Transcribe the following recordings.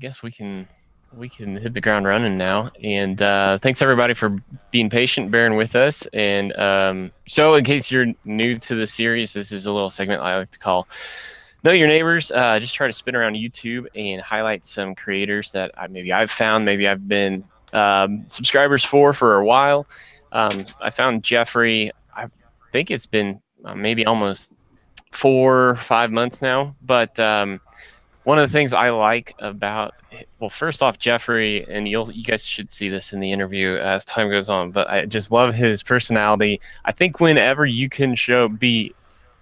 guess we can hit the ground running now. And thanks everybody for being patient, bearing with us. And so, in case you're new to the series, this is a little segment I like to call "Know Your Neighbors." Just try to spin around YouTube and highlight some creators that maybe I've found, maybe I've been subscribers for a while. I found Jeffrey. I think it's been maybe almost 4 or 5 months now, but one of the things I like about, well, first off, Jeffrey, and you guys should see this in the interview as time goes on, but I just love his personality. I think whenever you can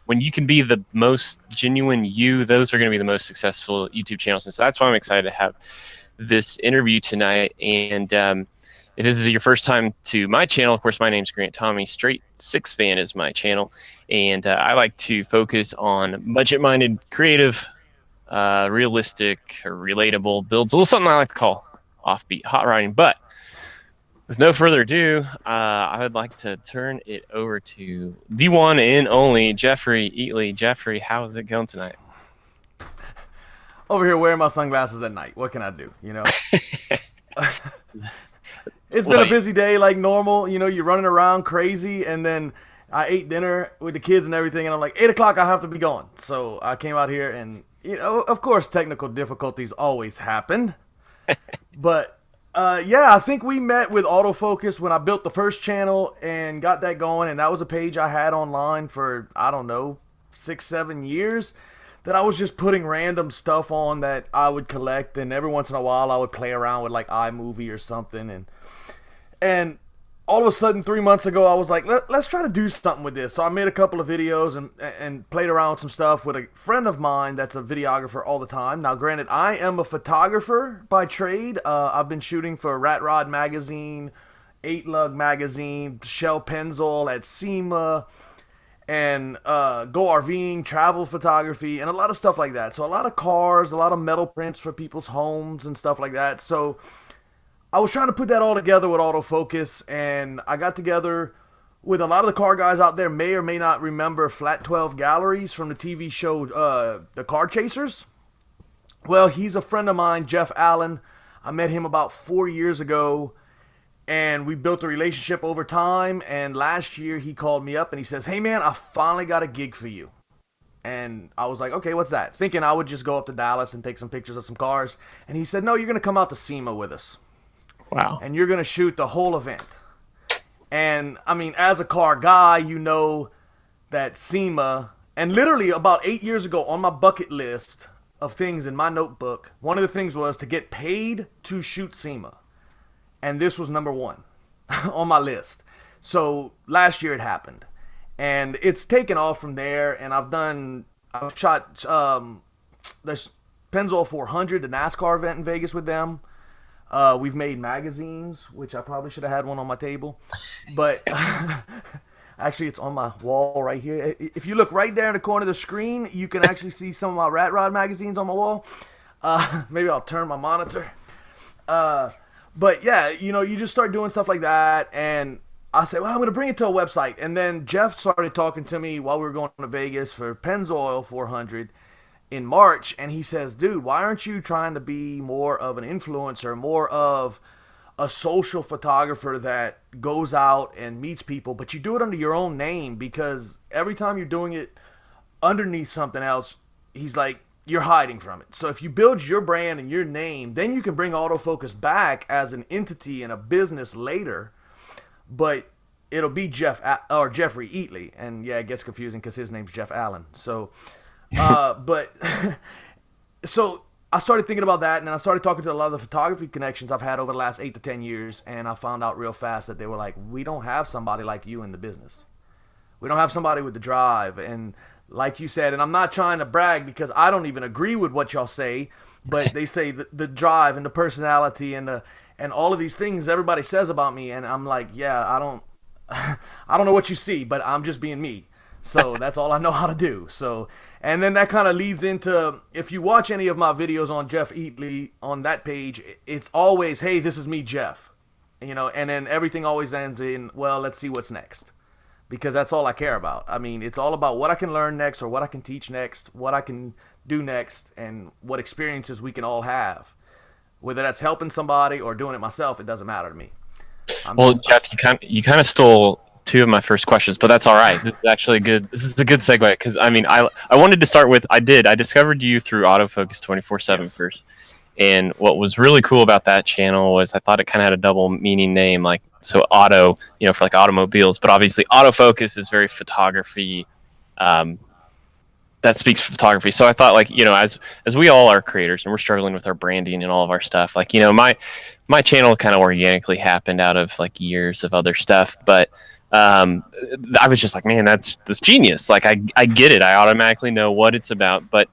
when you can be the most genuine you, those are going to be the most successful YouTube channels. And so that's why I'm excited to have this interview tonight. And if this is your first time to my channel, of course, my name's Grant Tommy. Straight Six Fan is my channel. And I like to focus on budget-minded, creative, realistic or relatable builds, a little something I like to call offbeat hot riding. But with no further ado, I would like to turn it over to the one and only Jeffrey Eatley. Jeffrey, how is it going tonight? Over here wearing my sunglasses at night. What can I do? It's been a busy day like normal. You're running around crazy, and then I ate dinner with the kids and everything, and I'm like, 8 o'clock, I have to be going. So I came out here, and of course, technical difficulties always happen. But yeah, I think we met with autofocus when I built the first channel and got that going, and that was a page I had online for, I don't know, 6-7 years, that I was just putting random stuff on that I would collect, and every once in a while I would play around with like iMovie or something, and all of a sudden 3 months ago I was like, let's try to do something with this. So I made a couple of videos and played around with some stuff with a friend of mine that's a videographer all the time. Now granted, I am a photographer by trade. I've been shooting for Rat Rod magazine, 8 Lug magazine, Shell Pennzoil at SEMA, and Go RVing, travel photography, and a lot of stuff like that. So a lot of cars, a lot of metal prints for people's homes and stuff like that. So I was trying to put that all together with autofocus, and I got together with a lot of the car guys out there. May or may not remember Flat 12 Galleries from the TV show The Car Chasers. Well, he's a friend of mine, Jeff Allen. I met him about 4 years ago, and we built a relationship over time. And last year he called me up and he says, "Hey man, I finally got a gig for you." And I was like, "Okay, what's that?" Thinking I would just go up to Dallas and take some pictures of some cars. And he said, "No, you're going to come out to SEMA with us. Wow. And you're going to shoot the whole event." And I mean, as a car guy, you know that SEMA, and literally about 8 years ago on my bucket list of things in my notebook, one of the things was to get paid to shoot SEMA. And this was number one on my list. So last year it happened. And it's taken off from there. And I've shot the Pennzoil 400, the NASCAR event in Vegas with them. We've made magazines, which I probably should have had one on my table, but actually it's on my wall right here. If you look right there in the corner of the screen, you can actually see some of my Rat Rod magazines on my wall. Maybe I'll turn my monitor. But yeah, you just start doing stuff like that, and I said, well, I'm going to bring it to a website. And then Jeff started talking to me while we were going to Vegas for Pennzoil 400 in March, and he says, "Dude, why aren't you trying to be more of an influencer, more of a social photographer that goes out and meets people, but you do it under your own name? Because every time you're doing it underneath something else," he's like, "you're hiding from it. So if you build your brand and your name, then you can bring autofocus back as an entity and a business later, but it'll be Jeffrey Eatley." And yeah, it gets confusing because his name's Jeff Allen. So but so I started thinking about that, and then I started talking to a lot of the photography connections I've had over the last 8 to 10 years, and I found out real fast that they were like, "We don't have somebody like you in the business. We don't have somebody with the drive." And like you said, and I'm not trying to brag because I don't even agree with what y'all say, but they say the drive and the personality and all of these things everybody says about me, and I'm like, yeah, I don't I don't know what you see, but I'm just being me. So that's all I know how to do. So, and then that kind of leads into, if you watch any of my videos on Jeff Eatley on that page, it's always, "Hey, this is me, Jeff." And then everything always ends in, "Well, let's see what's next." Because that's all I care about. I mean, it's all about what I can learn next, or what I can teach next, what I can do next, and what experiences we can all have. Whether that's helping somebody or doing it myself, it doesn't matter to me. I'm Well, just Jeff, you kind of stole two of my first questions, but that's all right. This is actually a good. This is a good segue because I mean, I wanted to start with I discovered you through Autofocus 24/7 yes. first, and what was really cool about that channel was I thought it kind of had a double meaning name, like so auto, for like automobiles, but obviously autofocus is very photography. Um, that speaks photography. So I thought, like, as we all are creators and we're struggling with our branding and all of our stuff, like, my channel kind of organically happened out of like years of other stuff, but um, I was just like, man, that's genius. Like, I get it. I automatically know what it's about. But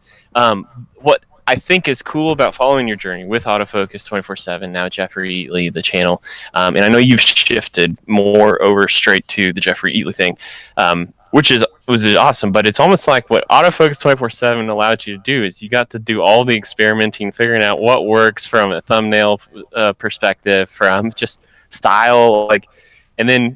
what I think is cool about following your journey with Autofocus 24/7, now Jeffrey Eatley, the channel, and I know you've shifted more over straight to the Jeffrey Eatley thing, which was awesome. But it's almost like what Autofocus 24/7 allowed you to do is you got to do all the experimenting, figuring out what works from a thumbnail perspective, from just style, like, and then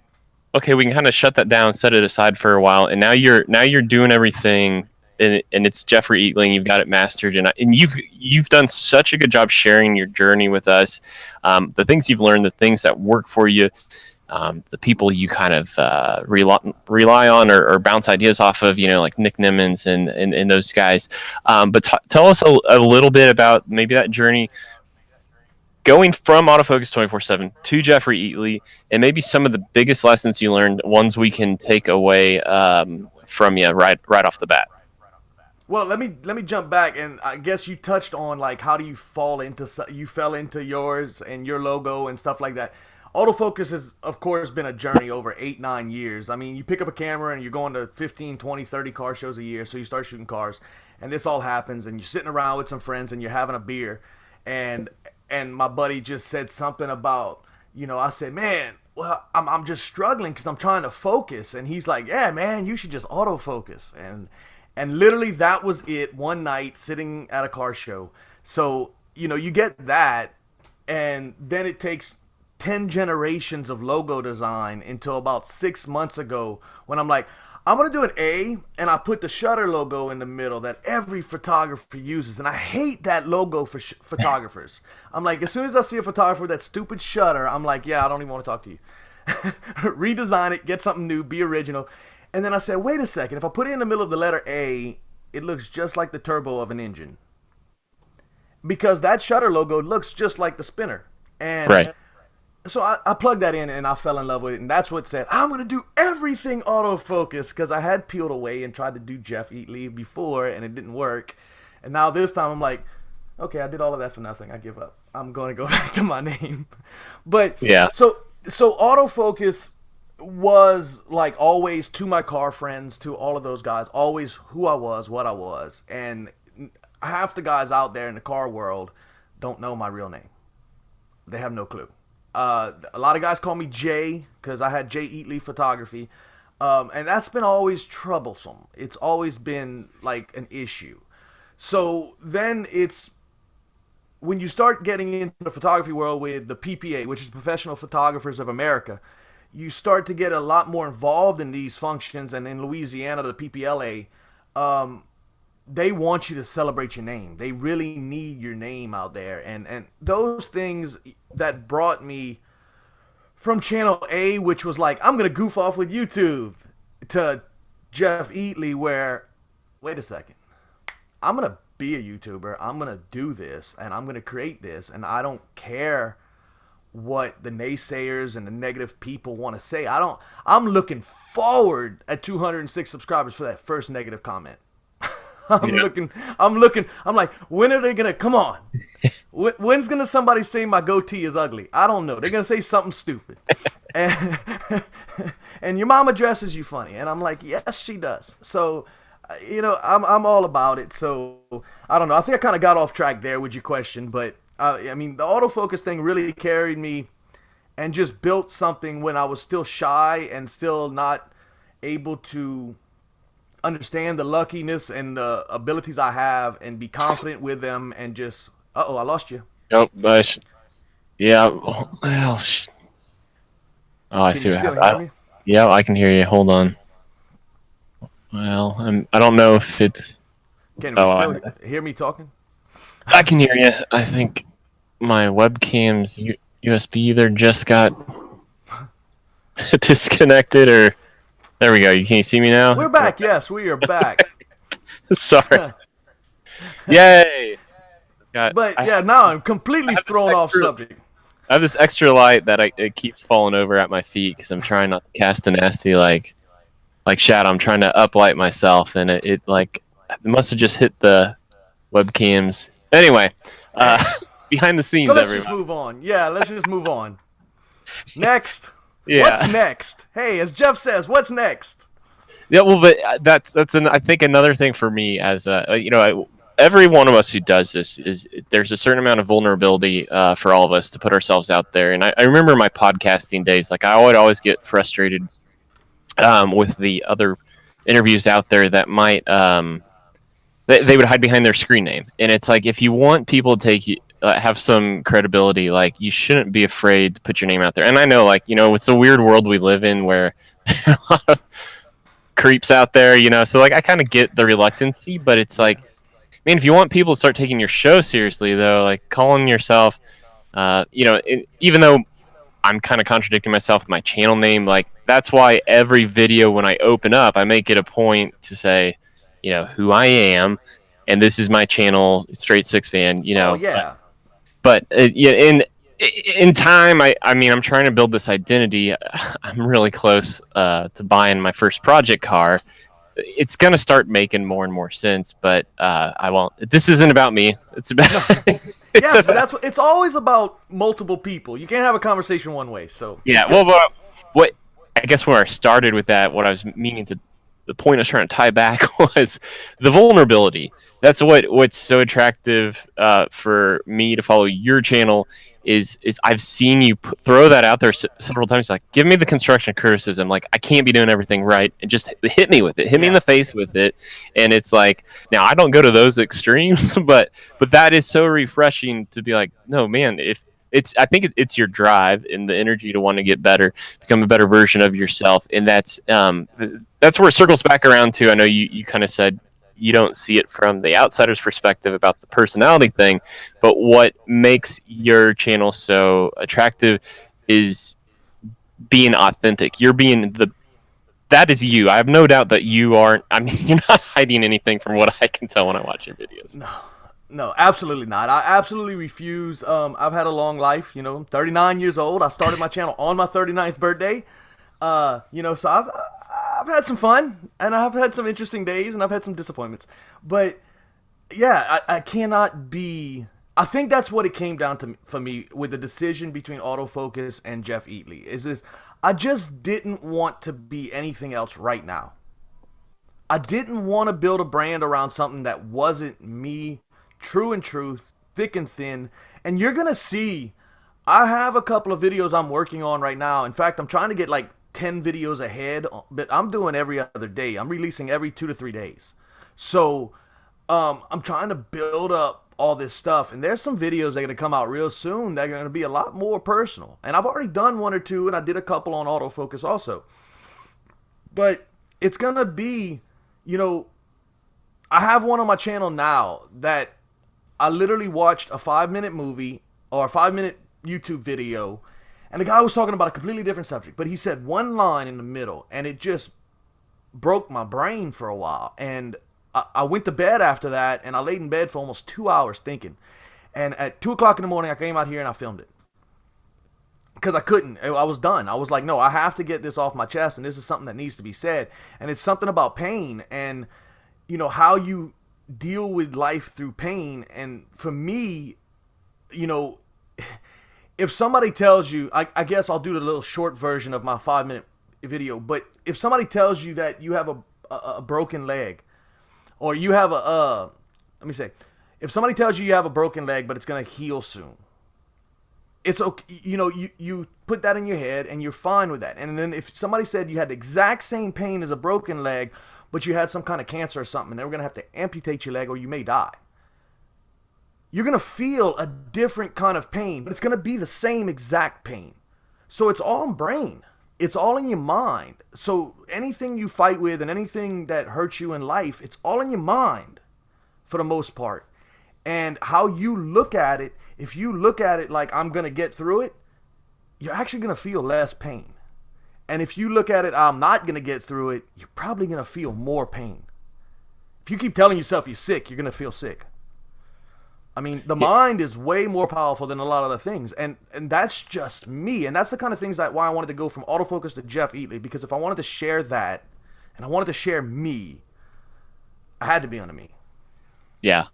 okay, we can kind of shut that down, set it aside for a while, and now you're doing everything, and it's Jeffrey Eatling. You've got it mastered, and you've done such a good job sharing your journey with us, the things you've learned, the things that work for you, the people you kind of rely on or bounce ideas off of, like Nick Nimmons and those guys. But tell us a little bit about maybe that journey going from Autofocus 24/7 to Jeffrey Eatley, and maybe some of the biggest lessons you learned, ones we can take away from you right off the bat. Well, let me jump back, and I guess you touched on like how do you you fell into yours and your logo and stuff like that. Autofocus has of course been a journey over 8-9 years. I mean, you pick up a camera and you're going to 15, 20, 30 car shows a year, so you start shooting cars, and this all happens, and you're sitting around with some friends and you're having a beer, and my buddy just said something about, I said, man, well, I'm just struggling because I'm trying to focus, and he's like, yeah, man, you should just autofocus, and literally that was it. One night sitting at a car show. So you get that, and then it takes 10 generations of logo design until about 6 months ago when I'm like, I'm going to do an A, and I put the shutter logo in the middle that every photographer uses. And I hate that logo for photographers. I'm like, as soon as I see a photographer with that stupid shutter, I'm like, yeah, I don't even want to talk to you. Redesign it, get something new, be original. And then I said, wait a second, if I put it in the middle of the letter A, it looks just like the turbo of an engine. Because that shutter logo looks just like the spinner. And Right. so I plugged that in and I fell in love with it. And that's what said, I'm going to do everything autofocus, because I had peeled away and tried to do Jeff Eatley before and it didn't work. And now this time I'm like, okay, I did all of that for nothing. I give up. I'm going to go back to my name. But Yeah. so autofocus was like always to my car friends, to all of those guys, always who I was, what I was. And half the guys out there in the car world don't know my real name. They have no clue. A lot of guys call me Jay because I had Jay Eatley Photography. And that's been always troublesome. It's always been like an issue. So then it's when you start getting into the photography world with the PPA, which is Professional Photographers of America, you start to get a lot more involved in these functions. And in Louisiana, the PPLA, they want you to celebrate your name. They really need your name out there. And those things that brought me from Channel A, which was like, I'm going to goof off with YouTube, to Jeff Eatley, where, wait a second, I'm going to be a YouTuber. I'm going to do this, and I'm going to create this, and I don't care what the naysayers and the negative people want to say. I'm looking forward at 206 subscribers for that first negative comment. Yeah. I'm like, when are they gonna come on? When's gonna somebody say my goatee is ugly? I don't know. They're gonna say something stupid, and, and your mama dresses you funny, and I'm like, yes, she does. So, I'm all about it. So I don't know. I think I kind of got off track there with your question, but I mean, the autofocus thing really carried me, and just built something when I was still shy and still not able to understand the luckiness and the abilities I have and be confident with them, and just I lost you. Nope. Yeah. Well, oh, I Can see you what still happened. hear me? Yeah, I can hear you. Hold on. Well, I don't know if it's. Can we Oh, still hear me talking? I can hear you. I think. my webcam's USB either just got disconnected or there we go. You can't see me now. We're back. Yes, we are back. Sorry. Yay! Got But I yeah, now I'm completely have this thrown off extra subject. I have this extra light that it keeps falling over at my feet because I'm trying not to cast a nasty like shadow. I'm trying to uplight myself, and it like it must have just hit the webcams. Anyway, uh, Dang. behind the So scenes, let's just everyone. move on. Yeah, let's just move on. Next. What's Yeah, next? Hey, as Jeff says, what's next? yeah. Well, but I think another thing for me as every one of us who does this is there's a certain amount of vulnerability for all of us to put ourselves out there. And I remember my podcasting days. Like I would always get frustrated with the other interviews out there that might they would hide behind their screen name, and it's like if you want people to take you have some credibility, like you shouldn't be afraid to put your name out there. And I know, like it's a weird world we live in where there are a lot of creeps out there, so like I kind of get the reluctancy, but it's like, man, if you want people to start taking your show seriously, though, like calling yourself, even though I'm kind of contradicting myself with my channel name. Like that's why every video when I open up, I make it a point to say, who I am, and this is my channel, Straight Six Fan. Oh But yeah. yeah, in time, I mean, I'm trying to build this identity. I'm really close to buying my first project car. It's gonna start making more and more sense, but I won't. This isn't about me. It's about. No. it's Yes, but about that's it's always about multiple people. You can't have a conversation one way. So it's Yeah, good. what I guess where I started with that, what I was meaning to, the point I was trying to tie back was the vulnerability. That's what's so attractive for me to follow your channel is I've seen you throw that out there several times. Like, give me the construction criticism. Like, I can't be doing everything right, and just hit me with it. Hit me in Yeah. the face with it. And it's like, now I don't go to those extremes, but that is so refreshing to be like, no man, if I think it's your drive and the energy to want to get better, become a better version of yourself, and that's where it circles back around to. I know you kind of said you don't see it from the outsider's perspective about the personality thing, but what makes your channel so attractive is being authentic. You're being that is you. I have no doubt that you aren't. I mean, you're not hiding anything from what I can tell when I watch your videos. No, absolutely not. I absolutely refuse. I've had a long life. I'm 39 years old. I started my channel on my 39th birthday. So I've had some fun, and I've had some interesting days, and I've had some disappointments. But yeah, I cannot be. I think that's what it came down to for me with the decision between autofocus and Jeff Eatley. Is this? I just didn't want to be anything else right now. I didn't want to build a brand around something that wasn't me, true and truth, thick and thin. And you're gonna see. I have a couple of videos I'm working on right now. In fact, I'm trying to get like 10 videos ahead, but I'm doing every other day. I'm releasing every 2 to 3 days. So I'm trying to build up all this stuff, and there's some videos that are going to come out real soon that are going to be a lot more personal. And I've already done one or two, and I did a couple on autofocus also. But it's going to be, I have one on my channel now that I literally watched a 5-minute movie or a 5-minute YouTube video, and the guy was talking about a completely different subject, but he said one line in the middle, and it just broke my brain for a while. And I went to bed after that, and I laid in bed for almost 2 hours thinking. And at 2 o'clock in the morning, I came out here and I filmed it. Because I couldn't. I was done. I was like, no, I have to get this off my chest, and this is something that needs to be said. And it's something about pain and, how you deal with life through pain. And for me, if somebody tells you, I guess I'll do the little short version of my 5-minute video, but if somebody tells you that you have a broken leg, or you have let me say, if somebody tells you have a broken leg, but it's going to heal soon, it's okay. You put that in your head and you're fine with that. And then if somebody said you had the exact same pain as a broken leg, but you had some kind of cancer or something, and they were going to have to amputate your leg or you may die, you're going to feel a different kind of pain, but it's going to be the same exact pain. So it's all in brain. It's all in your mind. So anything you fight with and anything that hurts you in life, it's all in your mind for the most part. And how you look at it, if you look at it like I'm going to get through it, you're actually going to feel less pain. And if you look at it, I'm not going to get through it, you're probably going to feel more pain. If you keep telling yourself you're sick, you're going to feel sick. I mean, the mind is way more powerful than a lot of other things. And that's just me. And that's the kind of things that why I wanted to go from autofocus to Jeff Eatley. Because if I wanted to share that, and I wanted to share me, I had to be on me. Yeah,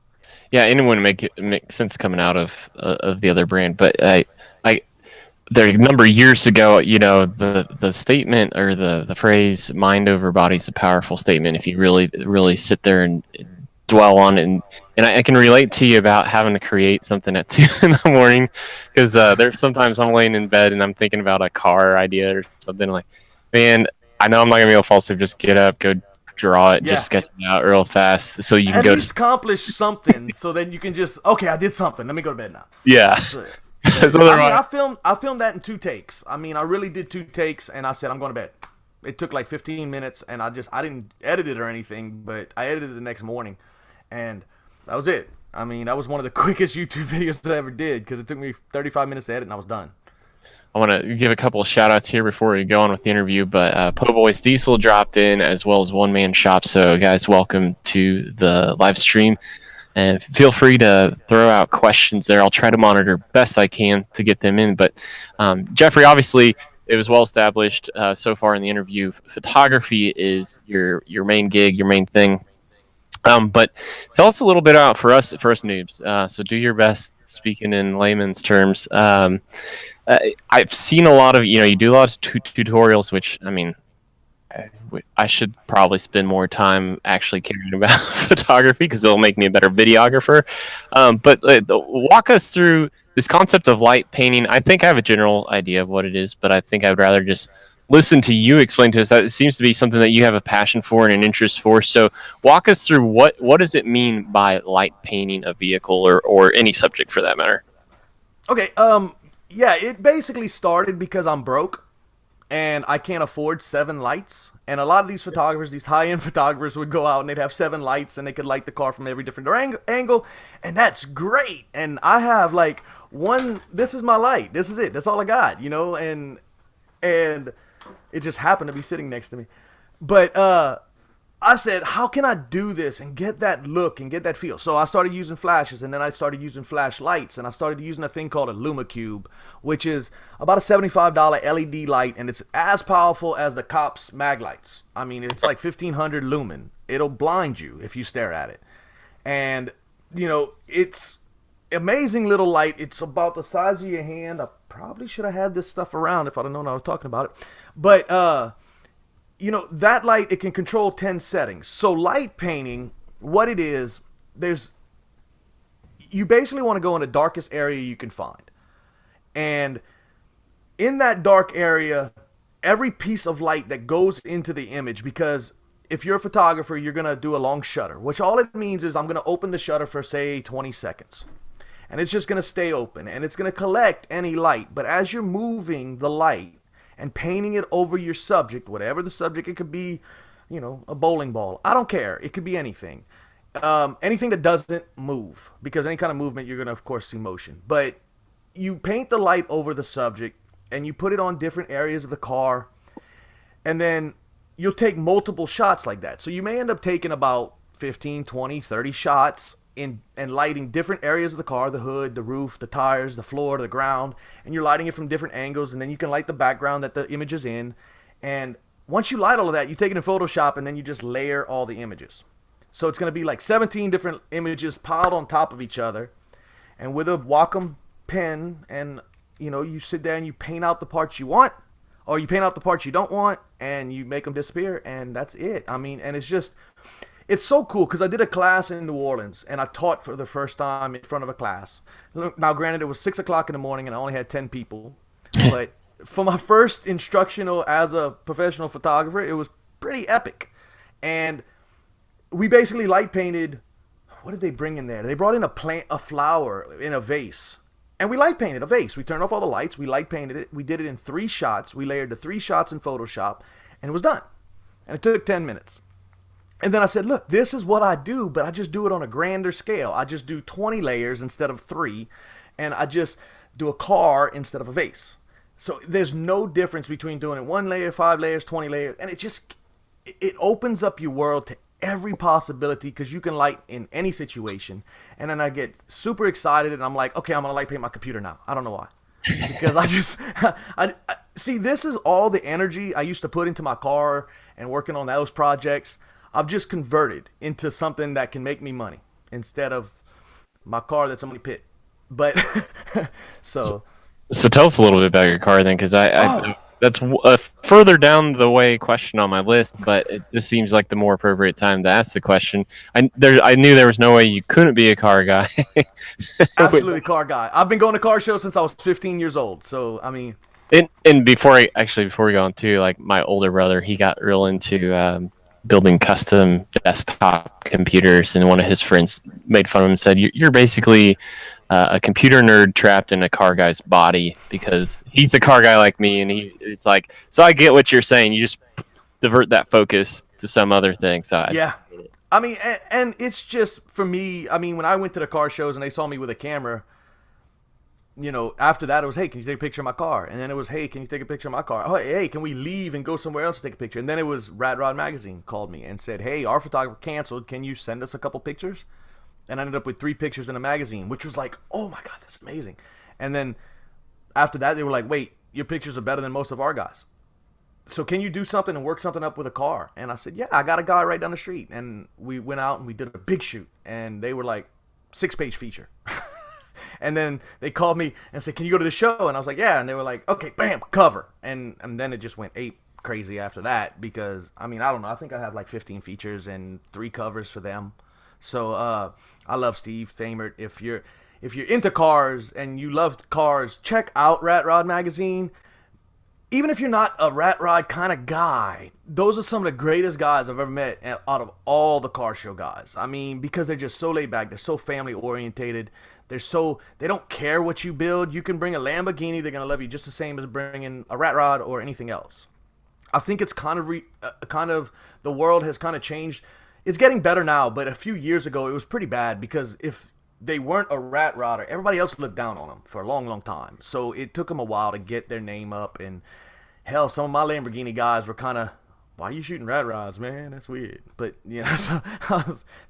yeah, and it wouldn't make sense coming out of the other brand, but I there a number of years ago, the statement or the phrase "mind over body" is a powerful statement if you really sit there and dwell on it. And I can relate to you about having to create something at 2 in the morning because there's sometimes I'm laying in bed and I'm thinking about a car idea or something like, man, I know I'm not gonna be able to fall asleep. Just get up, go draw it, Yeah. just sketch it out real fast so you can At go least accomplish something so then you can just, okay, I did something. Let me go to bed now. yeah. So, So I mean, otherwise, I filmed that in 2 takes. I mean, I really did 2 takes, and I said I'm going to bed. It took like 15 minutes, and I didn't edit it or anything, but I edited it the next morning, and that was it. I mean, that was one of the quickest YouTube videos that I ever did because it took me 35 minutes to edit, and I was done. I want to give a couple of shout outs here before we go on with the interview. But Po Boys Diesel dropped in as well as One Man Shop. So, guys, welcome to the live stream. And feel free to throw out questions there. I'll try to monitor best I can to get them in. But, Jeffrey, obviously, it was well established so far in the interview. Photography is your main gig, your main thing. But tell us a little bit about for us noobs. So, do your best speaking in layman's terms. I've seen a lot of, you do a lot of tutorials, which, I mean, I should probably spend more time actually caring about photography because it'll make me a better videographer. But walk us through this concept of light painting. I think I have a general idea of what it is, but I think I'd rather just listen to you explain to us that. It seems to be something that you have a passion for and an interest for. So walk us through what does it mean by light painting a vehicle or any subject for that matter? Okay, yeah, it basically started because I'm broke and I can't afford 7 lights. And a lot of these photographers, these high-end photographers, would go out and they'd have 7 lights and they could light the car from every different angle, and that's great. And I have like one. This is my light. This is it. That's all I got. And it just happened to be sitting next to me. But I said, how can I do this and get that look and get that feel? So I started using flashes, and then I started using flashlights, and I started using a thing called a LumaCube, which is about a $75 LED light, and it's as powerful as the cops' mag lights. I mean, it's like 1500 lumen. It'll blind you if you stare at it. And, it's amazing little light. It's about the size of your hand. I probably should have had this stuff around if I'd have known I was talking about it. But, that light, it can control 10 settings. So light painting, what it is, you basically want to go in the darkest area you can find. And in that dark area, every piece of light that goes into the image, because if you're a photographer, you're going to do a long shutter, which all it means is I'm going to open the shutter for, say, 20 seconds. And it's just going to stay open, and it's going to collect any light. But as you're moving the light and painting it over your subject, whatever the subject, it could be, a bowling ball. I don't care. It could be anything. Anything that doesn't move, because any kind of movement, you're going to, of course, see motion. But you paint the light over the subject, and you put it on different areas of the car, and then you'll take multiple shots like that. So you may end up taking about 15, 20, 30 shots and lighting different areas of the car, the hood, the roof, the tires, the floor, the ground, and you're lighting it from different angles, and then you can light the background that the image is in. And once you light all of that, you take it in Photoshop, and then you just layer all the images. So it's going to be like 17 different images piled on top of each other, and with a Wacom pen, and you sit there and you paint out the parts you want, or you paint out the parts you don't want, and you make them disappear, and that's it. I mean, and it's so cool because I did a class in New Orleans, and I taught for the first time in front of a class. Now, granted, it was 6 o'clock in the morning, and I only had 10 people. But for my first instructional as a professional photographer, it was pretty epic. And we basically light painted. What did they bring in there? They brought in a flower in a vase. And we light painted a vase. We turned off all the lights. We light painted it. We did it in 3 shots. We layered the 3 shots in Photoshop, and it was done. And it took 10 minutes. And then I said, look, this is what I do, but I just do it on a grander scale. I just do 20 layers instead of 3, and I just do a car instead of a vase. So there's no difference between doing it 1 layer, 5 layers, 20 layers, and it opens up your world to every possibility because you can light in any situation. And then I get super excited, and I'm like, okay, I'm gonna light paint my computer now. I don't know why, because I just I see, this is all the energy I used to put into my car and working on those projects. I've just converted into something that can make me money instead of my car that's somebody pit. But So, so so tell us a little bit about your car then, because oh that's a further down the way question on my list, but it just seems like the more appropriate time to ask the question. I knew there was no way you couldn't be a car guy. absolutely car guy. I've been going to car shows since I was 15 years old. So I mean, And before we go on too, like my older brother, he got real into building custom desktop computers, and one of his friends made fun of him and said, "You're basically a computer nerd trapped in a car guy's body because he's a car guy like me, and it's like, so I get what you're saying. You just divert that focus to some other thing." So yeah. I mean, and it's just for me. I mean, when I went to the car shows and they saw me with a camera, after that it was, hey, can you take a picture of my car? And then it was, hey, can you take a picture of my car? Oh, hey, can we leave and go somewhere else to take a picture? And then it was Rat Rod Magazine called me and said, hey, our photographer canceled. Can you send us a couple pictures? And I ended up with 3 pictures in a magazine, which was like, oh my God, that's amazing. And then after that, they were like, wait, your pictures are better than most of our guys. So can you do something and work something up with a car? And I said, yeah, I got a guy right down the street. And we went out and we did a big shoot. And they were like, 6-page feature. And then they called me and said, can you go to the show? And I was like, yeah. And they were like, okay, bam, cover. And then it just went ape crazy after that because, I mean, I don't know. I think I have like 15 features and 3 covers for them. So I love Steve Thamert. If you're into cars and you love cars, check out Rat Rod Magazine. Even if you're not a rat rod kind of guy, those are some of the greatest guys I've ever met out of all the car show guys. I mean, because they're just so laid back, they're so family orientated, they don't care what you build. You can bring a Lamborghini, they're gonna love you just the same as bringing a rat rod or anything else. I think it's kind of the world has kind of changed. It's getting better now, but a few years ago it was pretty bad because if they weren't a rat rodder, everybody else looked down on them for a long, long time. So it took them a while to get their name up. And hell, some of my Lamborghini guys were kind of, why are you shooting rat rods, man? That's weird. But, so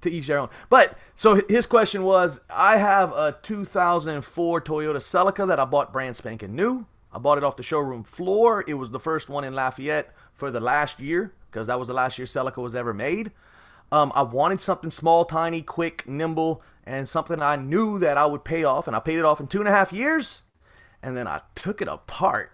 to each their own. But, so his question was, I have a 2004 Toyota Celica that I bought brand spanking new. I bought it off the showroom floor. It was the first one in Lafayette for the last year, because that was the last year Celica was ever made. I wanted something small, tiny, quick, nimble, and something I knew that I would pay off. And I paid it off in 2.5 years. And then I took it apart.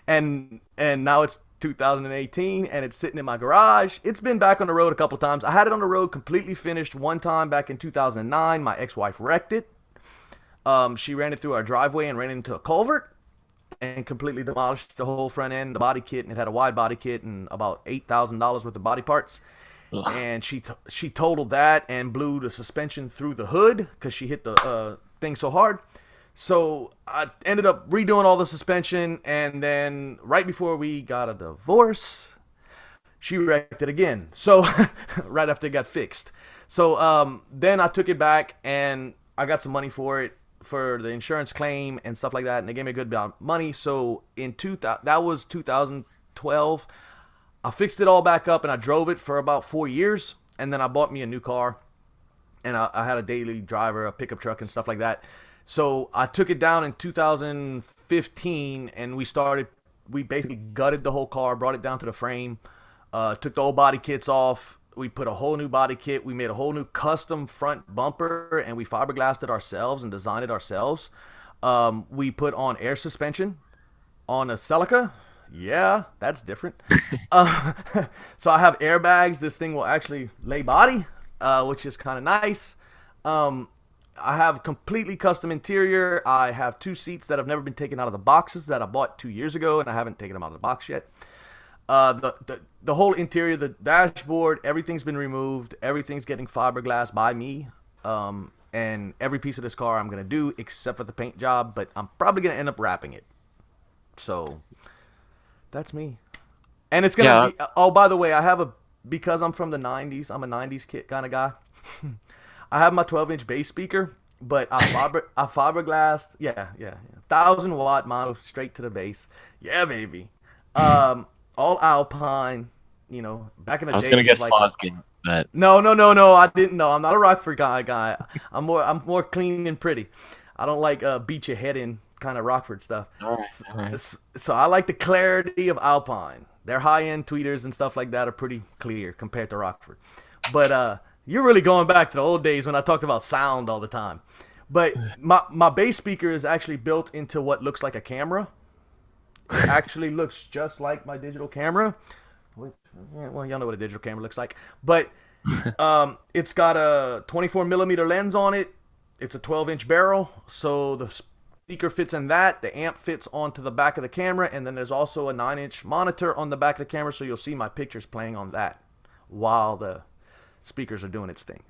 and now it's 2018 and it's sitting in my garage. It's been back on the road a couple times. I had it on the road completely finished one time back in 2009. My ex-wife wrecked it. She ran it through our driveway and ran into a culvert and completely demolished the whole front end, the body kit, and it had a wide body kit and about $8,000 worth of body parts. Ugh. And she totaled that and blew the suspension through the hood because she hit the thing so hard. So I ended up redoing all the suspension, and then right before we got a divorce, she wrecked it again. So right after it got fixed. So then I took it back and I got some money for it for the insurance claim and stuff like that, and they gave me a good amount of money. So that was 2012. I fixed it all back up and I drove it for about 4 years, and then I bought me a new car, and I had a daily driver, a pickup truck, and stuff like that. So I took it down in 2015, and we basically gutted the whole car, brought it down to the frame, took the old body kits off. We put a whole new body kit. We made a whole new custom front bumper, and we fiberglassed it ourselves and designed it ourselves. We put on air suspension on a Celica. Yeah, that's different. So I have airbags. This thing will actually lay body, which is kind of nice. I have completely custom interior. I have 2 seats that have never been taken out of the boxes that I bought 2 years ago, and I haven't taken them out of the box yet. The whole interior, the dashboard, everything's been removed. Everything's getting fiberglass by me. And every piece of this car I'm gonna do except for the paint job, but I'm probably gonna end up wrapping it. So that's me. And it's gonna Yeah. be. Oh, by the way, I have because I'm from the 90s, I'm a 90s kid kind of guy. I have my 12-inch bass speaker, but I fiberglassed, yeah, 1,000 watt mono straight to the bass. Yeah, baby. All Alpine, back in the I was day, gonna this was guess like Fosgate, but no. I didn't know. I'm not a Rockford guy. I'm more clean and pretty. I don't like beat your head in kind of Rockford stuff. all right, So, all right. so I like the clarity of Alpine. Their high-end tweeters and stuff like that are pretty clear compared to Rockford. But you're really going back to the old days when I talked about sound all the time. But my bass speaker is actually built into what looks like a camera. It actually looks just like my digital camera. Well, y'all know what a digital camera looks like. But it's got a 24 millimeter lens on it. It's a 12-inch barrel, so the speaker fits in that. The amp fits onto the back of the camera, and then there's also a 9-inch monitor on the back of the camera, so you'll see my pictures playing on that while the speakers are doing its thing.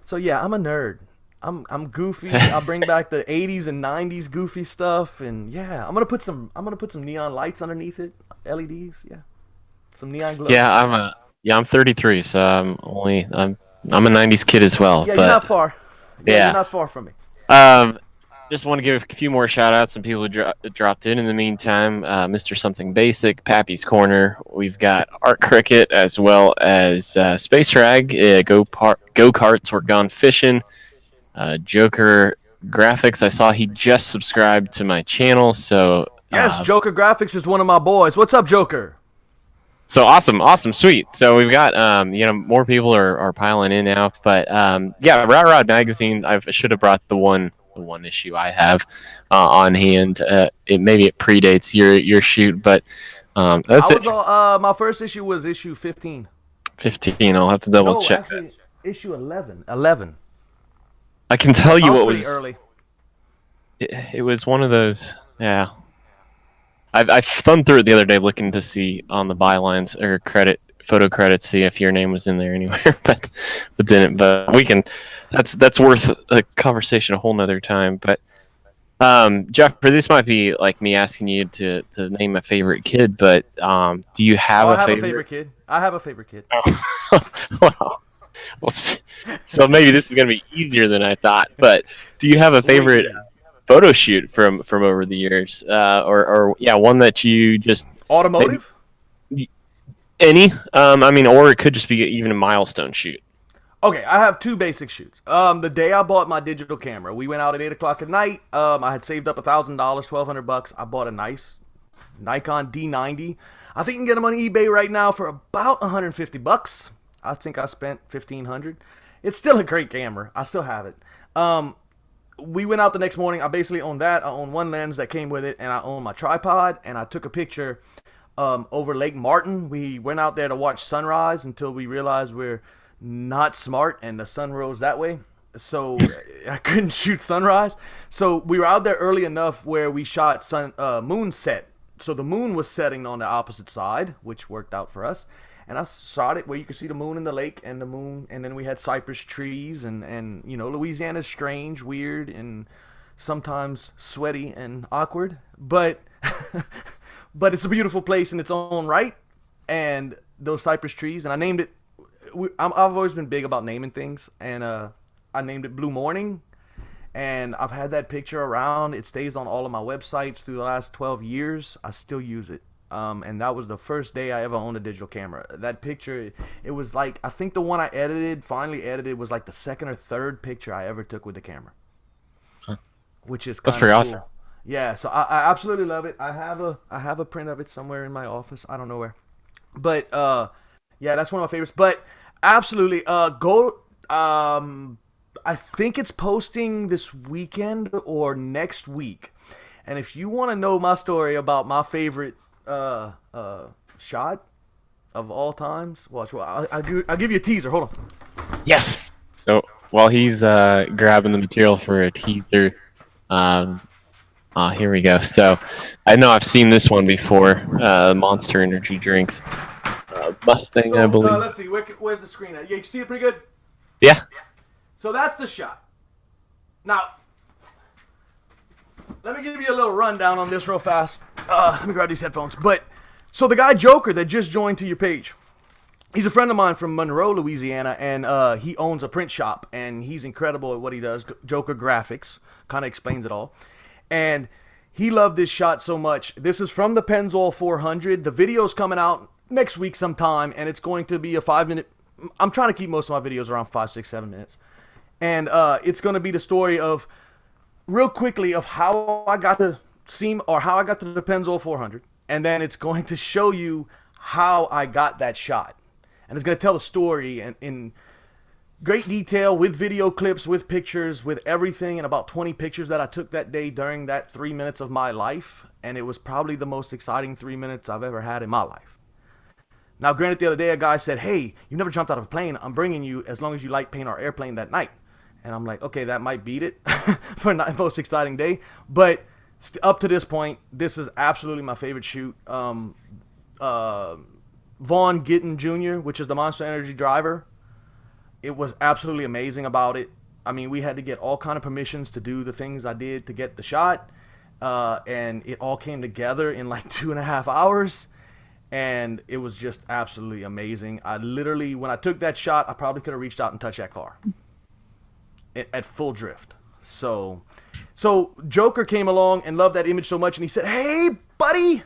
So yeah, I'm a nerd. I'm goofy. I bring back the 80s and 90s goofy stuff, and yeah, I'm gonna put some neon lights underneath it, LEDs. Yeah, some neon glow. I'm 33, so I'm a 90s kid as well. Yeah, you're not But far. Yeah, you're yeah, not far from me. um, just want to give a few more shout outs. Some people who dropped in the meantime. Mr. Something Basic, Pappy's Corner. We've got Art Cricket as well as Space Rag, Go Karts or Gone Fishing. Joker Graphics. I saw he just subscribed to my channel, so Yes, Joker Graphics is one of my boys. What's up, Joker? so awesome, sweet. So we've got more people are piling in now, but yeah, Rod Rod Magazine. I should have brought the one issue I have on hand. It predates your shoot, but that's it. My first issue was issue 15. 15. I'll have to double No, check. actually, issue 11. 11. I can tell you Sounds what pretty was early. it was one of those. Yeah, I thumbed through it the other day looking to see on the bylines or photo credits, see if your name was in there anywhere, but didn't. But we can. That's worth a conversation a whole nother time. But Jeff, this might be like me asking you to name a favorite kid, but do you have I have favorite? a favorite kid. I have a favorite kid. Oh. Wow. Well, so maybe this is gonna be easier than I thought. But do you have a favorite photo shoot from over the years, or yeah, one that you just Automotive? any? I mean, or it could just be even a milestone shoot. Okay, I have two basic shoots. The day I bought my digital camera, we went out at 8 o'clock at night. I had saved up $1,000, $1,200. I bought a nice Nikon D90. I think you can get them on eBay right now for about $150. I think I spent $1,500. It's still a great camera. I still have it. We went out the next morning. I basically owned that. I owned one lens that came with it, and I owned my tripod. And I took a picture over Lake Martin. We went out there to watch sunrise until we realized we're not smart and the sun rose that way. So I couldn't shoot sunrise. So we were out there early enough where we shot moon set. So the moon was setting on the opposite side, which worked out for us. And I shot it where you could see the moon in the lake and the moon, and then we had cypress trees, and Louisiana's strange, weird, and sometimes sweaty and awkward, but but it's a beautiful place in its own right. And those cypress trees, and I named it. I've always been big about naming things, and I named it Blue Morning. And I've had that picture around. It stays on all of my websites through the last 12 years. I still use it. And that was the first day I ever owned a digital camera. That picture, it was like, I think the one I finally edited, was like the second or third picture I ever took with the camera. Huh. Which is That's kind pretty of awesome. cool. Yeah, so I absolutely love it. I have a print of it somewhere in my office. I don't know where. But yeah, that's one of my favorites. But absolutely, go. I think it's posting this weekend or next week. And if you want to know my story about my favorite shot of all times, watch. Well, I'll give you a teaser. Hold on. Yes. So while he's grabbing the material for a teaser, here we go. So I know I've seen this one before. Monster Energy drinks. Mustang, So I believe. let's see. Where's the screen at? You see it pretty good. Yeah. So that's the shot. Now, let me give you a little rundown on this real fast. Let me grab these headphones. So the guy Joker that just joined to your page, He's a friend of mine from Monroe, Louisiana, and he owns a print shop, and he's incredible at what he does. Joker Graphics kind of explains it all, and he loved this shot so much. This is from the Pennzoil 400. The video's coming out next week sometime, and it's going to be a 5 minute. I'm trying to keep most of my videos around 5, 6, 7 minutes, and it's going to be the story of real quickly of how I got to seam or how I got to the Pennzoil 400, and then it's going to show you how I got that shot. And it's going to tell the story in great detail with video clips, with pictures, with everything, and about 20 pictures that I took that day during that 3 minutes of my life. And it was probably the most exciting 3 minutes I've ever had in my life. Now, granted, the other day a guy said, "Hey, you never jumped out of a plane. I'm bringing you as long as you like paint our airplane that night." And I'm like, okay, that might beat it for the most exciting day. But up to this point, this is absolutely my favorite shoot. Vaughn Gittin Jr., which is the Monster Energy driver, it was absolutely amazing about it. I mean, we had to get all kind of permissions to do the things I did to get the shot, and it all came together in like 2.5 hours, and it was just absolutely amazing. I literally, when I took that shot, I probably could have reached out and touched that car at full drift. So Joker came along and loved that image so much, and he said, "Hey, buddy,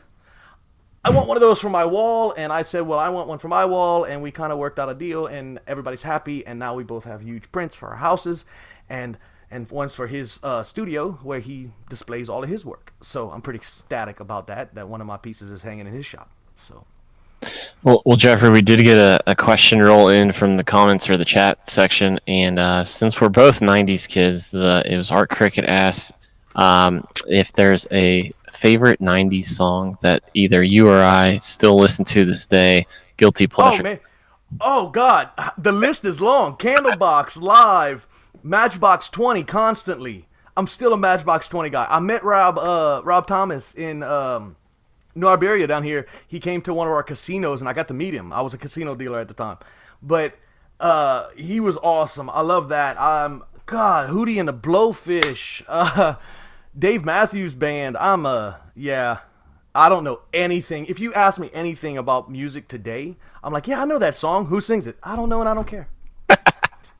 I want one of those for my wall." And I said, "Well, I want one for my wall." And we kind of worked out a deal, and everybody's happy. And now we both have huge prints for our houses, and one's for his studio where he displays all of his work. So I'm pretty ecstatic about that one of my pieces is hanging in his shop. So Well, Jeffrey, we did get a question roll in from the comments or the chat section, and since we're both '90s kids, it was Art Cricket asked if there's a favorite '90s song that either you or I still listen to this day, guilty oh pleasure. man, oh god, the list is long. Candlebox, Live, Matchbox 20, constantly. I'm still a Matchbox 20 guy. I met Rob Thomas in New Iberia down here. He came to one of our casinos, and I got to meet him. I was a casino dealer at the time, but he was awesome. I love that. God, Hootie and the Blowfish, Dave Matthews Band. Yeah. I don't know anything. If you ask me anything about music today, I'm like, yeah, I know that song. Who sings it? I don't know, and I don't care.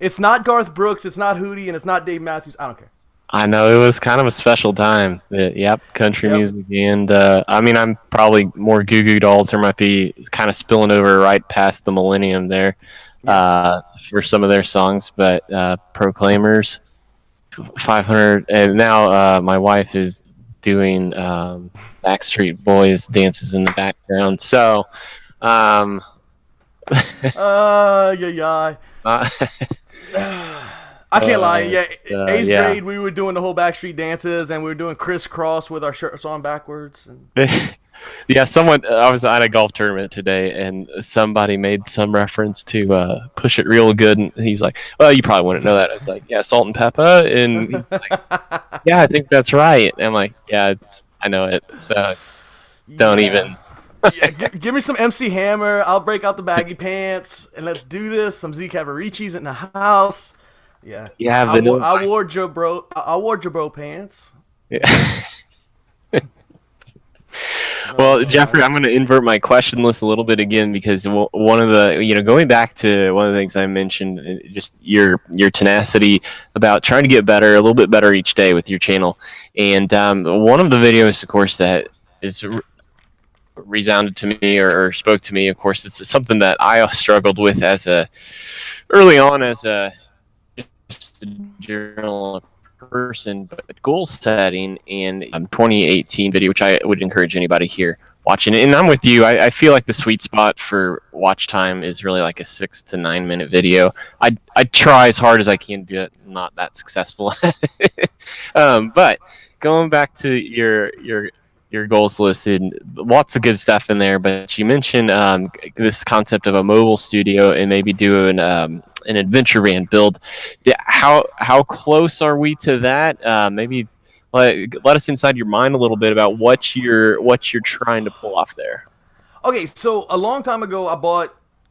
It's not Garth Brooks, it's not Hootie, and it's not Dave Matthews. I don't care. I know it was kind of a special time. Yep, country Yep. music, and I mean, I'm probably more Goo Goo Dolls. There might be kind of spilling over right past the millennium there for some of their songs, but Proclaimers, 500, and now my wife is doing Backstreet Boys dances in the background. So, um, Yeah. uh, I can't lie. Yeah, eighth yeah. grade, we were doing the whole Backstreet dances, and we were doing crisscross with our shirts on backwards. And Yeah, someone. I was at a golf tournament today, and somebody made some reference to "Push It Real Good," and he's like, "Well, you probably wouldn't know that." It's like, "Yeah, Salt and Pepper," and he's like, "Yeah, I think that's right." And I'm like, "Yeah, I know it." So don't yeah, even. yeah. Give me some MC Hammer. I'll break out the baggy pants, and let's do this. Some Z Cavaricci's in the house. Yeah, Yeah, vanilla. I wore Jabro pants. Yeah. Oh Well, my Jeffrey, god. I'm going to invert my question list a little bit again because one of the, going back to one of the things I mentioned, just your tenacity about trying to get better, a little bit better each day with your channel. And one of the videos, of course, that is resounded to me or spoke to me, of course, it's something that I struggled with early on as just a general person, but goal setting in 2018 video, which I would encourage anybody here watching it. And I'm with you. I feel like the sweet spot for watch time is really like a 6 to 9 minute video. I try as hard as I can to do it. I'm not that successful. But going back to your goals listed, lots of good stuff in there. But you mentioned this concept of a mobile studio and maybe doing an adventure van build. How close are we to that? Maybe let us inside your mind a little bit about what you're trying to pull off there. Okay, so a long time ago,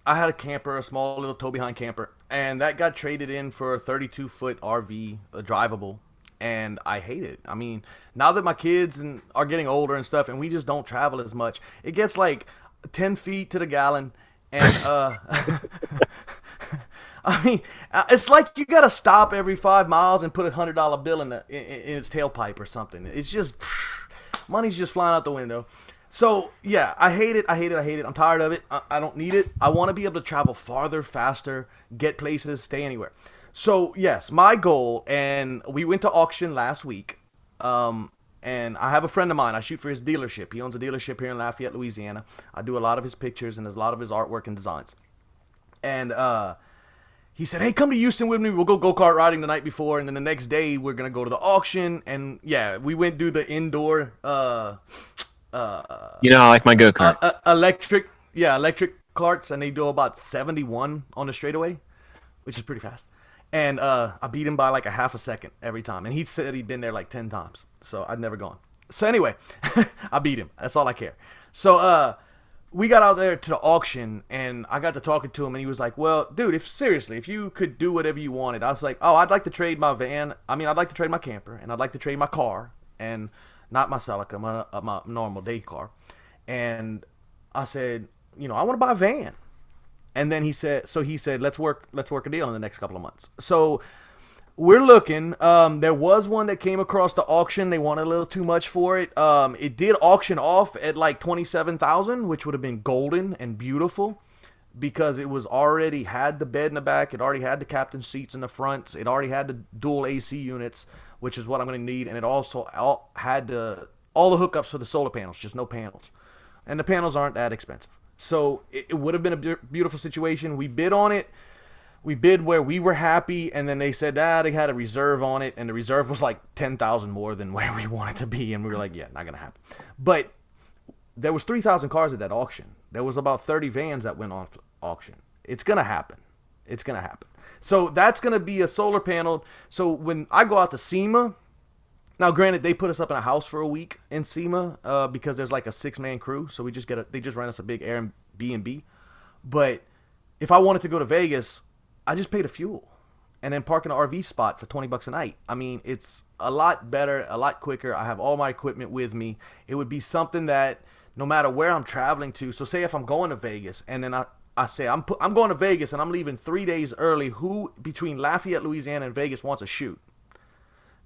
I had a camper, a small little tow behind camper, and that got traded in for a 32-foot RV, a drivable, and I hate it. I mean, now that my kids are getting older and stuff, and we just don't travel as much, it gets like 10 feet to the gallon, And I mean, it's like you got to stop every 5 miles and put $100 bill in its tailpipe or something. It's just money's just flying out the window. So yeah, I hate it. I hate it. I hate it. I'm tired of it. I don't need it. I want to be able to travel farther, faster, get places, stay anywhere. So yes, my goal, and we went to auction last week. And I have a friend of mine. I shoot for his dealership. He owns a dealership here in Lafayette, Louisiana. I do a lot of his pictures and there's a lot of his artwork and designs. And he said, "Hey, come to Houston with me. We'll go kart riding the night before, and then the next day we're gonna go to the auction." And yeah, we went do the indoor I like my go kart. electric carts, and they do about 71 on the straightaway, which is pretty fast. And I beat him by like a half a second every time. And he said he'd been there like 10 times, so I'd never gone. So anyway, I beat him. That's all I care. So we got out there to the auction, and I got to talking to him, and he was like, "Well, dude, if you could do whatever you wanted," I was like, "Oh, I'd like to trade my van. I mean, I'd like to trade my camper, and I'd like to trade my car, and not my Celica, my normal day car." And I said, "I want to buy a van." And then he said, let's work a deal in the next couple of months. So we're looking. There was one that came across the auction. They wanted a little too much for it. It did auction off at like 27,000, which would have been golden and beautiful, because it was already had the bed in the back. It already had the captain seats in the front. It already had the dual AC units, which is what I'm going to need. And it also had all the hookups for the solar panels, just no panels. And the panels aren't that expensive. So it would have been a beautiful situation. We bid on it. We bid where we were happy, and then they said they had a reserve on it, and the reserve was like 10,000 more than where we wanted to be, and we were like, yeah, not gonna happen. But there was 3,000 cars at that auction. There was about 30 vans that went on auction. It's gonna happen. It's gonna happen. So that's gonna be a solar panel. So when I go out to SEMA, now, granted, they put us up in a house for a week in SEMA because there's like a 6-man crew, so they just rent us a big Airbnb. But if I wanted to go to Vegas, I just pay the fuel and then park in an RV spot for $20 a night. I mean, it's a lot better, a lot quicker. I have all my equipment with me. It would be something that no matter where I'm traveling to. So say if I'm going to Vegas, and then I say I'm going to Vegas and I'm leaving 3 days early. Who between Lafayette, Louisiana, and Vegas wants a shoot?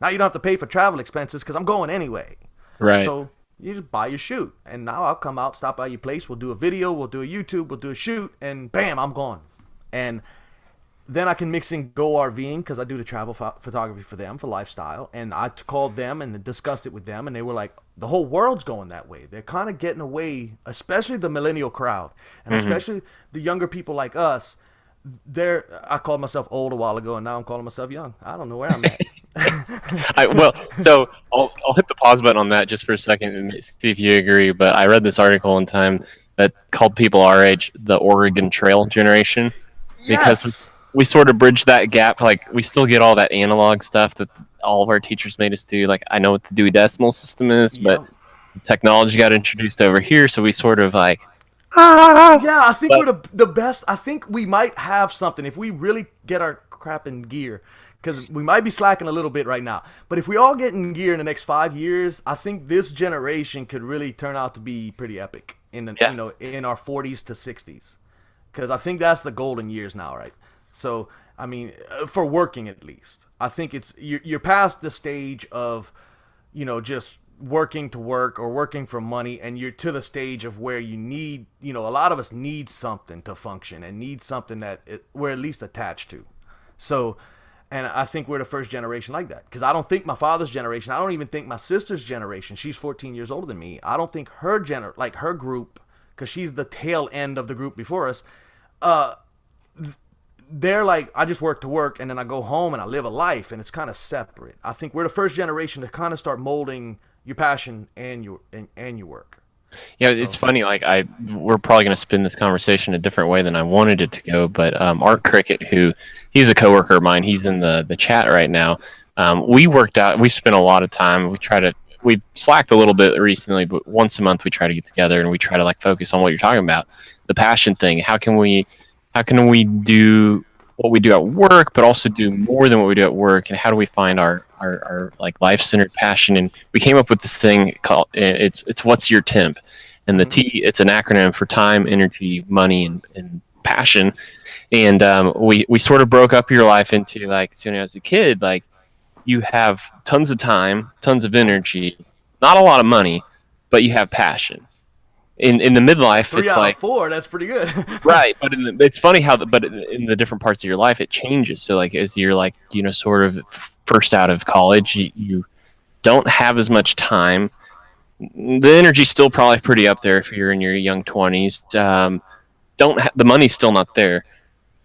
Now you don't have to pay for travel expenses because I'm going anyway. Right. So you just buy your shoot. And now I'll come out, stop by your place. We'll do a video. We'll do a YouTube. We'll do a shoot. And bam, I'm gone. And then I can mix in Go RVing because I do the travel photography for them for lifestyle. And I called them and discussed it with them. And they were like, the whole world's going that way. They're kind of getting away, especially the millennial crowd. And especially the younger people like us. I called myself old a while ago, and now I'm calling myself young. I don't know where I'm at. So I'll hit the pause button on that just for a second and see if you agree. But I read this article in Time that called people our age the Oregon Trail generation because Yes. we sort of bridge that gap. Like we still get all that analog stuff that all of our teachers made us do. Like I know what the Dewey Decimal System is, but Yep. technology got introduced over here, so we sort of like Yeah, I think but we're the best. I think we might have something if we really get our crap in gear. Because we might be slacking a little bit right now. But if we all get in gear in the next 5 years, I think this generation could really turn out to be pretty epic yeah. in our 40s to 60s. Because I think that's the golden years now, right? So, I mean, for working at least. I think you're past the stage of, just working to work or working for money, and you're to the stage of where you need, a lot of us need something to function and need something that we're at least attached to. So, and I think we're the first generation like that. Because I don't think my father's generation, I don't even think my sister's generation, she's 14 years older than me, I don't think her group, because she's the tail end of the group before us, they're like, I just work to work and then I go home and I live a life, and it's kind of separate. I think we're the first generation to kind of start molding your passion and your work. Yeah, it's So, funny. Like we're probably going to spin this conversation a different way than I wanted it to go. But Art Cricket, he's a coworker of mine. He's in the chat right now. We worked out. We spent a lot of time. We've slacked a little bit recently, but once a month we try to get together and we try to like focus on what you're talking about, the passion thing. How can we do what we do at work, but also do more than what we do at work? And how do we find our like life centered passion? And we came up with this thing called it's what's your temp. And the T, it's an acronym for time, energy, money, and passion. And we sort of broke up your life into like, so, as a kid, like you have tons of time, tons of energy, not a lot of money, but you have passion. In the midlife, Three it's out of like, four. That's pretty good. right, but it's funny how, but in the different parts of your life, it changes. So like as you're like, sort of first out of college, you don't have as much time. The energy's still probably pretty up there if you're in your young 20s. The money's still not there.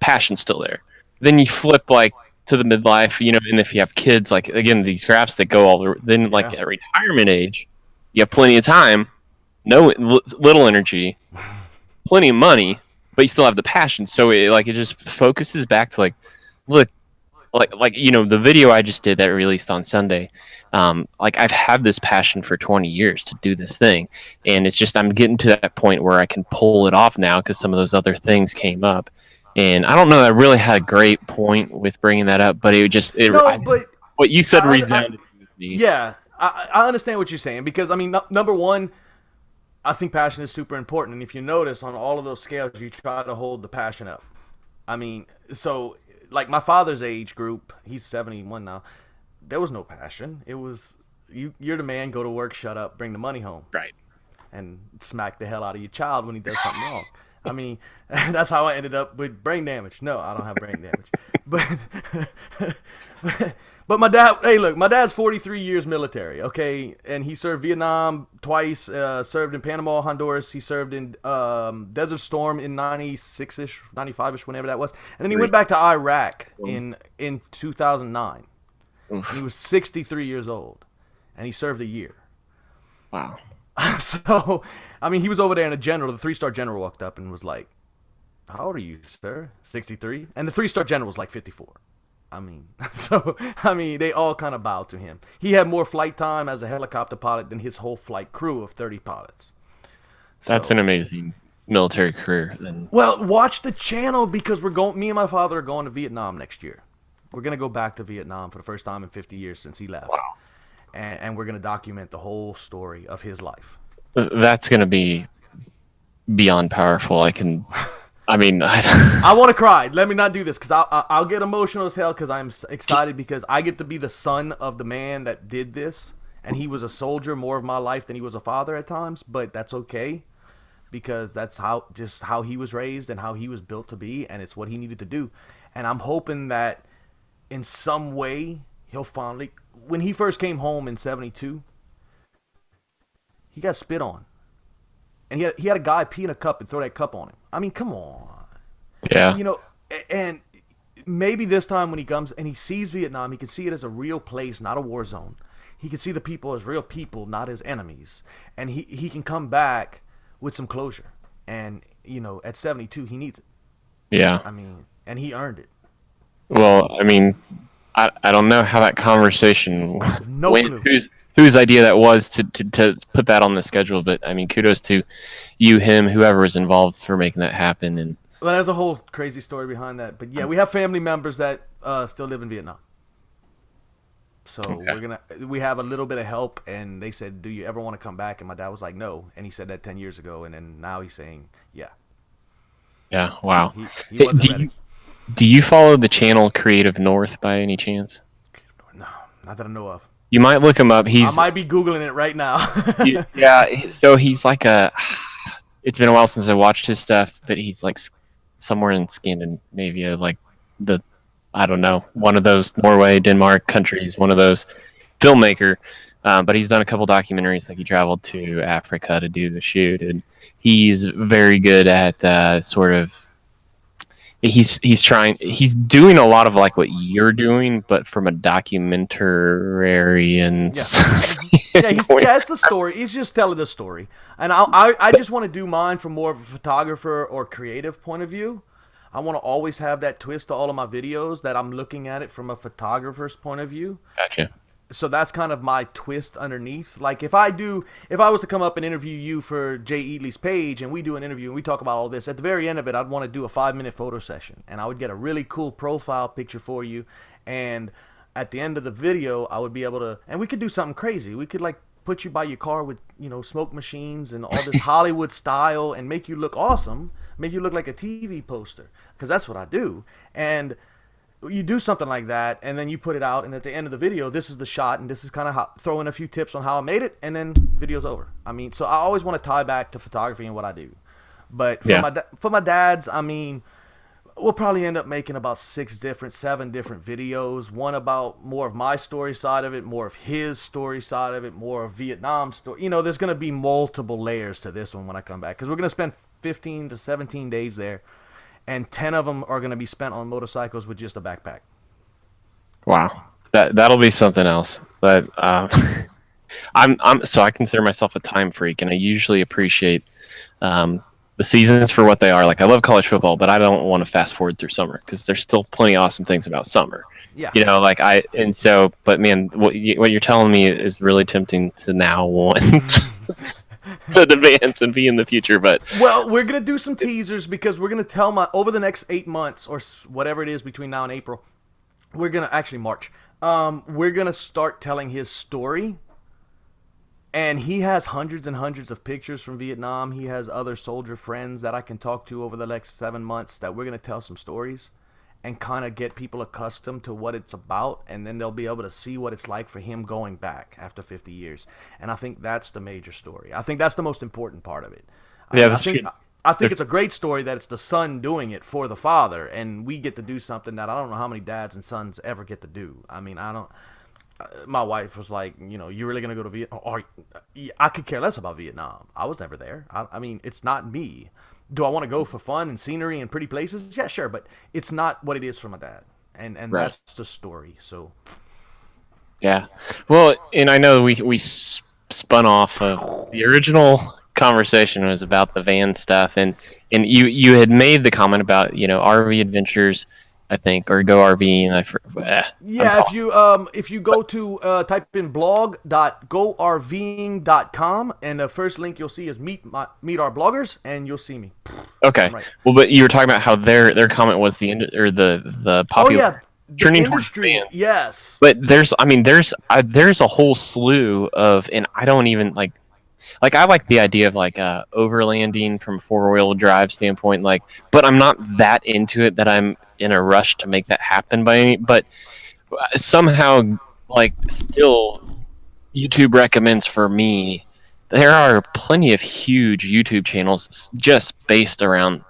Passion's still there. Then you flip like to the midlife, and if you have kids, like again, these graphs that go all the, then like Yeah. at retirement age, you have plenty of time, no little energy, plenty of money, but you still have the passion. So it just focuses back to like, look, like the video I just did that released on Sunday. Like I've had this passion for 20 years to do this thing, and it's just I'm getting to that point where I can pull it off now because some of those other things came up. And I don't know. I really had a great point with bringing that up, but No, but what you said resounded with me. yeah, I understand what you're saying because I mean, number one, I think passion is super important, and if you notice on all of those scales, you try to hold the passion up. I mean, so like my father's age group, he's 71 now. There was no passion. It was you're the man. Go to work, shut up, bring the money home, Right. and smack the hell out of your child when he does something wrong. I mean, that's how I ended up with brain damage. No, I don't have brain damage, but but my dad. Hey, look, my dad's 43 years military. Okay, and he served Vietnam twice. Served in Panama, Honduras. He served in Desert Storm in 96ish, 95ish, whenever that was, and then he went back to Iraq in 2009. He was 63 years old, and he served a year. Wow. So, I mean, he was over there, and a general, the 3-star general, walked up and was like, "How old are you, sir?" 63, and the 3-star general was like 54. I mean, they all kind of bowed to him. He had more flight time as a helicopter pilot than his whole flight crew of 30 pilots. That's an amazing military career. Then. Well, watch the channel because we're going. Me and my father are going to Vietnam next year. We're gonna go back to Vietnam for the first time in 50 years since he left. Wow. And we're going to document the whole story of his life. That's going to be beyond powerful. I want to cry. Let me not do this because I'll get emotional as hell because I'm excited because I get to be the son of the man that did this. And he was a soldier more of my life than he was a father at times. But that's okay because that's how he was raised and how he was built to be. And it's what he needed to do. And I'm hoping that in some way he'll finally... When he first came home in 72, he got spit on. And he had a guy pee in a cup and throw that cup on him. I mean, come on. Yeah. And maybe this time when he comes and he sees Vietnam, he can see it as a real place, not a war zone. He can see the people as real people, not as enemies. And he can come back with some closure. And, at 72, he needs it. Yeah. I mean, and he earned it. Well, I mean... I don't know how that conversation went. Clue. Whose idea that was to put that on the schedule, but I mean, kudos to you, him, whoever was involved for making that happen. And well, there's a whole crazy story behind that. But yeah, we have family members that still live in Vietnam, so we have a little bit of help. And they said, "Do you ever want to come back?" And my dad was like, "No," and he said that 10 years ago, and then now he's saying, "Yeah." Yeah. Wow. So he wasn't ready. Do you follow the channel Creative North by any chance? No, not that I know of. You might look him up. I might be Googling it right now. Yeah, so he's like it's been a while since I watched his stuff, but he's like somewhere in Scandinavia, like I don't know, one of those Norway, Denmark countries, one of those filmmaker. But he's done a couple documentaries, like he traveled to Africa to do the shoot, and he's very good at sort of... He's doing a lot of like what you're doing, but from a documentary and it's a story. He's just telling the story, and I just want to do mine from more of a photographer or creative point of view. I want to always have that twist to all of my videos that I'm looking at it from a photographer's point of view. Gotcha. So that's kind of my twist underneath. Like if I was to come up and interview you for Jay Eatley's page and we do an interview and we talk about all this, at the very end of it, I'd want to do a 5-minute photo session and I would get a really cool profile picture for you. And at the end of the video, I would be able to, and we could do something crazy. We could like put you by your car with, smoke machines and all this Hollywood style and make you look awesome, make you look like a TV poster, because that's what I do. And you do something like that, and then you put it out, and at the end of the video, this is the shot, and this is kind of how, throw in a few tips on how I made it, and then video's over. I mean, so I always want to tie back to photography and what I do. But for my dads, I mean, we'll probably end up making about 7 different videos. One about more of my story side of it, more of his story side of it, more of Vietnam story. There's going to be multiple layers to this one when I come back, because we're going to spend 15 to 17 days there, and 10 of them are going to be spent on motorcycles with just a backpack. Wow, that'll be something else. But so I consider myself a time freak, and I usually appreciate the seasons for what they are. Like, I love college football, but I don't want to fast forward through summer, because there's still plenty of awesome things about summer. Yeah. But man, what you're telling me is really tempting to now want to advance and be in the future. But well, we're gonna do some teasers, because we're gonna tell over the next 8 months or whatever it is between now and April. We're gonna actually March. We're gonna start telling his story. And he has hundreds and hundreds of pictures from Vietnam. He has other soldier friends that I can talk to over the next 7 months, that we're going to tell some stories and kind of get people accustomed to what it's about. And then they'll be able to see what it's like for him going back after 50 years. And I think that's the major story. I think that's the most important part of it. Yeah, I think it's a great story that it's the son doing it for the father. And we get to do something that I don't know how many dads and sons ever get to do. I mean, my wife was like, you're really going to go to Vietnam? Or, I could care less about Vietnam. I was never there. I mean, it's not me. Do I want to go for fun and scenery and pretty places? Yeah, sure. But it's not what it is for my dad. And right. That's the story. So, yeah. Well, and I know we spun off of the original conversation was about the van stuff. And you had made the comment about, RV adventures, I think, or go RVing. Yeah, if you go to type in blog.gorving.com, and the first link you'll see is meet our bloggers, and you'll see me. Okay. Right. Well, but you were talking about how their comment was the popular. Oh yeah, the industry. Yes. But there's a whole slew of, and I don't even like I like the idea of overlanding from a 4-wheel drive standpoint, but I'm not that into it that I'm in a rush to make that happen but somehow, still YouTube recommends for me, there are plenty of huge YouTube channels just based around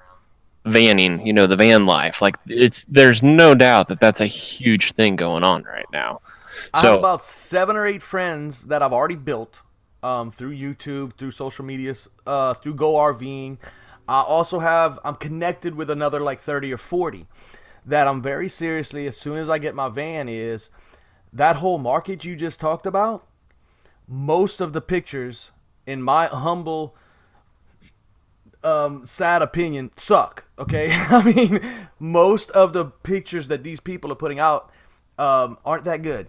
vanning, the van life. There's no doubt that that's a huge thing going on right now. I have about 7 or 8 friends that I've already built through YouTube, through social media, through Go RVing. I'm connected with another 30 or 40 that I'm very seriously, as soon as I get my van, is that whole market you just talked about. Most of the pictures, in my humble, sad opinion, suck. Okay. I mean, most of the pictures that these people are putting out aren't that good,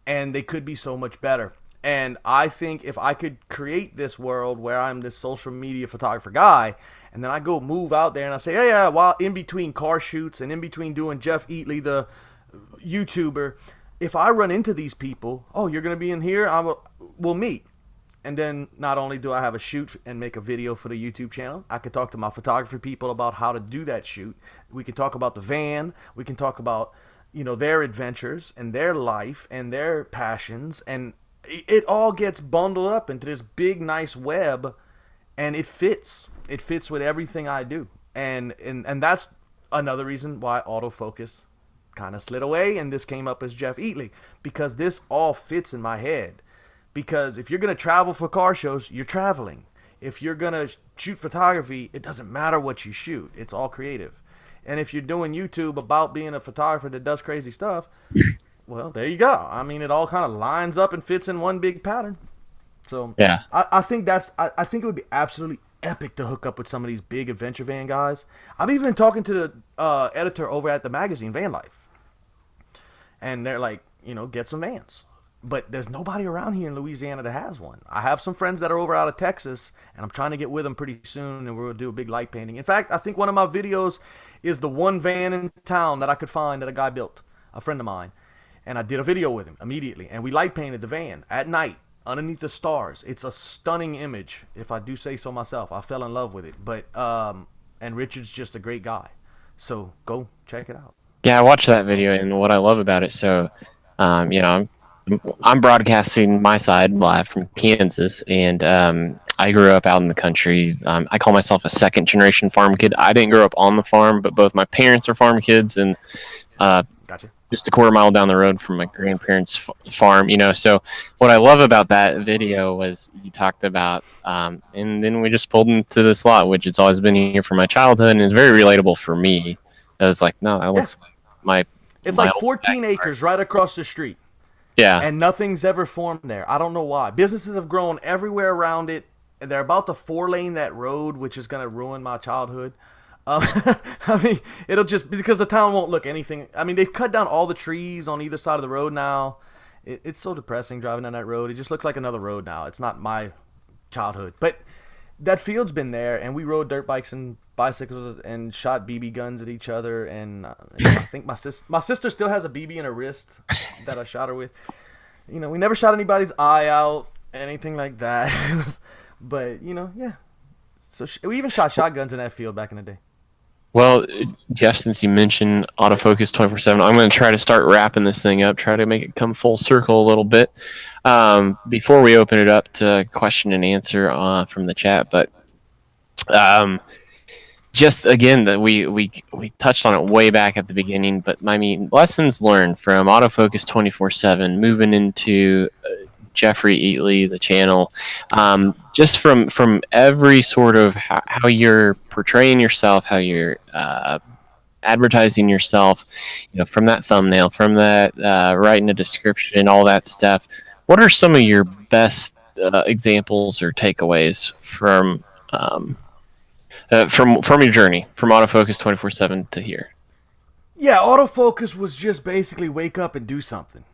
and they could be so much better. And I think if I could create this world where I'm this social media photographer guy, and then I go move out there and I say, yeah, while in between car shoots and in between doing Jeff Eatley, the YouTuber, if I run into these people, oh, you're going to be in here, we'll meet. And then not only do I have a shoot and make a video for the YouTube channel, I could talk to my photography people about how to do that shoot. We can talk about the van. We can talk about, their adventures and their life and their passions, and it all gets bundled up into this big, nice web, and it fits. It fits with everything I do. And that's another reason why autofocus kind of slid away, and this came up as Jeff Eatley, because this all fits in my head. Because if you're going to travel for car shows, you're traveling. If you're going to shoot photography, it doesn't matter what you shoot. It's all creative. And if you're doing YouTube about being a photographer that does crazy stuff, well, there you go. I mean, it all kind of lines up and fits in one big pattern. So yeah, I think I think it would be absolutely epic to hook up with some of these big adventure van guys. I've even been talking to the editor over at the magazine Van Life, and they're like, get some vans. But there's nobody around here in Louisiana that has one. I have some friends that are over out of Texas, and I'm trying to get with them pretty soon, and we're going to do a big light painting. In fact, I think one of my videos is the one van in town that I could find that a guy built, a friend of mine. And I did a video with him immediately, and we light painted the van at night. underneath the stars. It's a stunning image, if I do say so myself. I fell in love with it. But and Richard's just a great guy. So go check it out. Yeah, I watched that video, and what I love about it, so, you know, I'm broadcasting my side live from Kansas, and I grew up out in the country. I call myself a second generation farm kid. I didn't grow up on the farm, but both my parents are farm kids, and uh, Gotcha. just a quarter mile down the road from my grandparents' farm. You know, so what I love about that video was you talked about, and then we just pulled into this lot, which has always been here from my childhood, and it's very relatable for me. I was like, no, that Yeah. looks like my It's my like old 14 backyard. acres right across the street. Yeah, And nothing's ever formed there. I don't know why. Businesses have grown everywhere around it. And they're about to 4-lane that road, which is going to ruin my childhood. I mean, it'll just because the town won't look anything. I mean, they've cut down all the trees on either side of the road now. It's so depressing driving down that road. It just looks like another road now. It's not my childhood, but that field's been there, and we rode dirt bikes and bicycles and shot BB guns at each other. And I think my sister still has a BB in her wrist that I shot her with. You know, we never shot anybody's eye out, anything like that. But yeah. So we even shot shotguns in that field back in the day. well, Jeff, since you mentioned autofocus 24/7, I'm going to try to start wrapping this thing up, try to make it come full circle a little bit before we open it up to question and answer from the chat. But um, just again, that we touched on it way back at the beginning, but I mean, lessons learned from autofocus 24/7, moving into Jeffrey Eatley, the channel, just from every sort of how you're portraying yourself, how you're advertising yourself, you know, from that thumbnail, from that writing a description, all that stuff. What are some of your best examples or takeaways from your journey from autofocus 24/7 to here? Yeah, autofocus was just basically wake up and do something.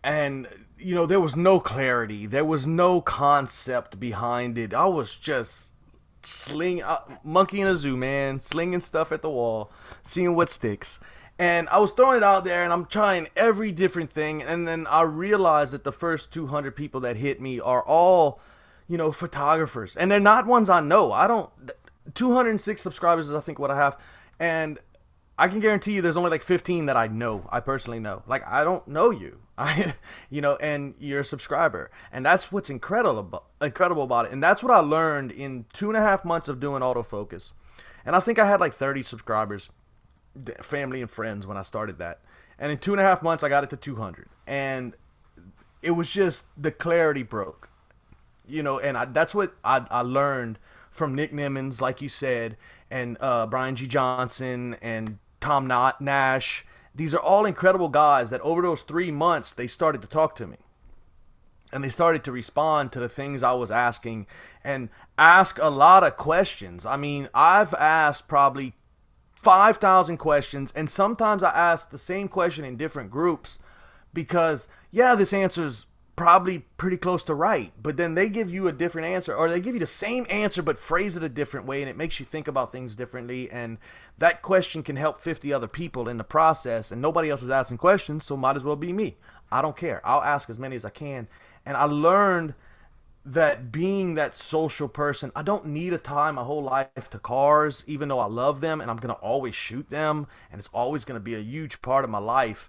And there was no clarity. There was no concept behind it. I was just sling monkey in a zoo, man, slinging stuff at the wall, seeing what sticks. And I was throwing it out there, and I'm trying every different thing. And then I realized that the first 200 people that hit me are all, photographers, and they're not ones I know. I don't. 206 subscribers is I think what I have, and I can guarantee you there's only like 15 that I know. I personally know. Like, I don't know you. And you're a subscriber. And that's what's incredible about it. And that's what I learned in 2.5 months of doing autofocus. And I think I had like 30 subscribers, family and friends, when I started that. And in 2.5 months, I got it to 200. And it was just the clarity broke. That's what I learned from Nick Nimmons, like you said, and Brian G. Johnson and Tom Nash. These are all incredible guys that over those 3 months, they started to talk to me. And they started to respond to the things I was asking and ask a lot of questions. I mean, I've asked probably 5,000 questions, and sometimes I ask the same question in different groups because, yeah, this answer's probably pretty close to right, but then they give you a different answer, or they give you the same answer but phrase it a different way, and it makes you think about things differently. And that question can help 50 other people in the process, and nobody else is asking questions, so might as well be me. I don't care. I'll ask as many as I can. And I learned that being that social person, I don't need to tie my whole life to cars, even though I love them and I'm going to always shoot them and it's always going to be a huge part of my life.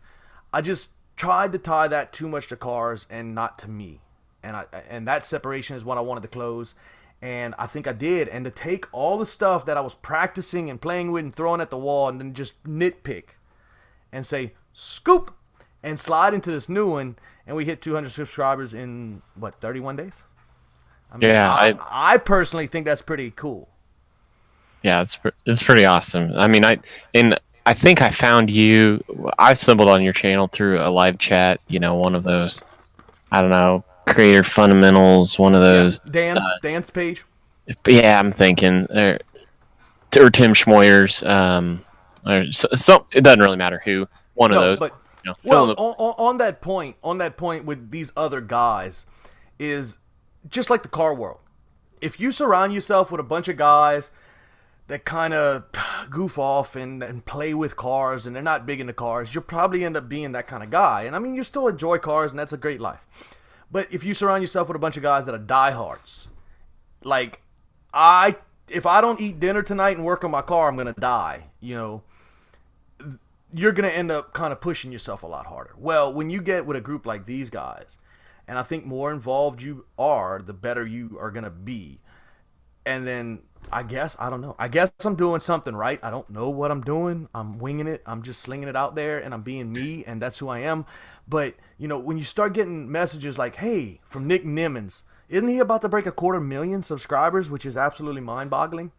I just tried to tie that too much to cars and not to me. And that separation is what I wanted to close. And I think I did. And to take all the stuff that I was practicing and playing with and throwing at the wall and then just nitpick and say, scoop, and slide into this new one. And we hit 200 subscribers in, 31 days? I mean, Yeah, I personally think that's pretty cool. yeah, it's pretty awesome. I mean, I think I found you. I stumbled on your channel through a live chat. You know, one of those. I don't know, creator fundamentals. One of Yeah, those. dance page. Yeah, I'm thinking, or Tim Schmoyer's. Or so it doesn't really matter who. One of No, those. but You know, fill well, in the on that point with these other guys, is just like the car world. If you surround yourself with a bunch of guys that kind of goof off and play with cars and they're not big into cars, you'll probably end up being that kind of guy. And I mean, you still enjoy cars and that's a great life. But if you surround yourself with a bunch of guys that are diehards, like I, if I don't eat dinner tonight and work on my car, I'm gonna die. You're gonna end up kind of pushing yourself a lot harder. Well, when you get with a group like these guys, and I think more involved you are, the better you are gonna be. And then I guess I don't know. I guess I'm doing something right. I don't know what I'm doing. I'm winging it. I'm just slinging it out there, and I'm being me, and that's who I am. But when you start getting messages like, "Hey," from Nick Nimmons, isn't he about to break 250,000 subscribers, which is absolutely mind-boggling?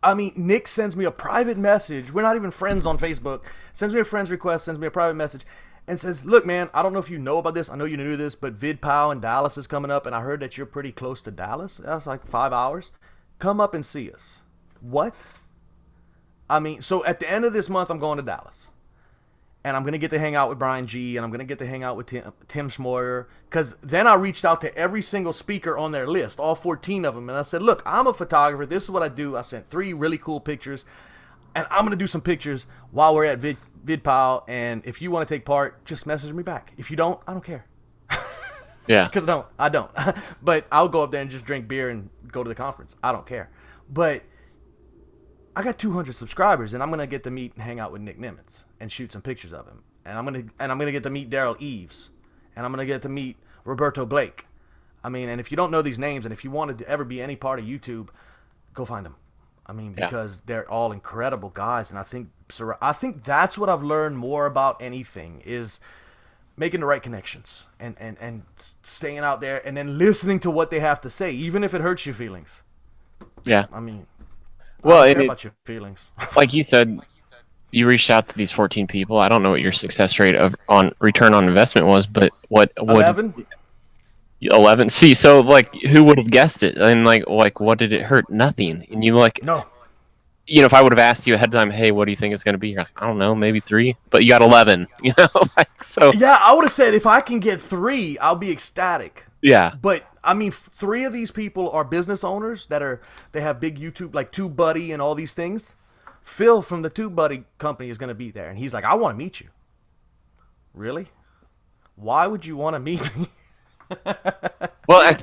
I mean, Nick sends me a private message. We're not even friends on Facebook. Sends me a friend's request, sends me a private message, and says, "Look, man, I don't know if you know about this. I know you knew this, but VidPow in Dallas is coming up, and I heard that you're pretty close to Dallas. That's like 5 hours. Come up and see us." What? I mean, so at the end of this month, I'm going to Dallas. And I'm going to get to hang out with Brian G. And I'm going to get to hang out with Tim Schmoyer. Because then I reached out to every single speaker on their list, all 14 of them. And I said, "Look, I'm a photographer. This is what I do." I sent 3 really cool pictures. And I'm going to do some pictures while we're at VidPow. And if you want to take part, just message me back. If you don't, I don't care. Yeah. Because I don't. But I'll go up there and just drink beer and go to the conference. I don't care. But I got 200 subscribers, and I'm gonna get to meet and hang out with Nick Nimmons and shoot some pictures of him. And I'm gonna get to meet Daryl Eves, and I'm gonna get to meet Roberto Blake. I mean, and if you don't know these names, and if you wanted to ever be any part of YouTube, go find them. I mean, because they're all incredible guys, and I think that's what I've learned more about anything is making the right connections and staying out there and then listening to what they have to say, even if it hurts your feelings. Yeah. I mean, Well, I don't care about your feelings. like you said, you reached out to these 14 people. I don't know what your success rate on return on investment was, but what 11? 11? See, so like, who would have guessed it? And like, what did it hurt? Nothing. And you like, No. if I would have asked you ahead of time, "Hey, what do you think it's going to be?" You're like, "I don't know, maybe 3," but you got 11. Like so. Yeah, I would have said if I can get 3, I'll be ecstatic. Yeah. But I mean, 3 of these people are business owners they have big YouTube, like TubeBuddy and all these things. Phil from the TubeBuddy company is going to be there, and he's like, "I want to meet you." Really? Why would you want to meet me? Well,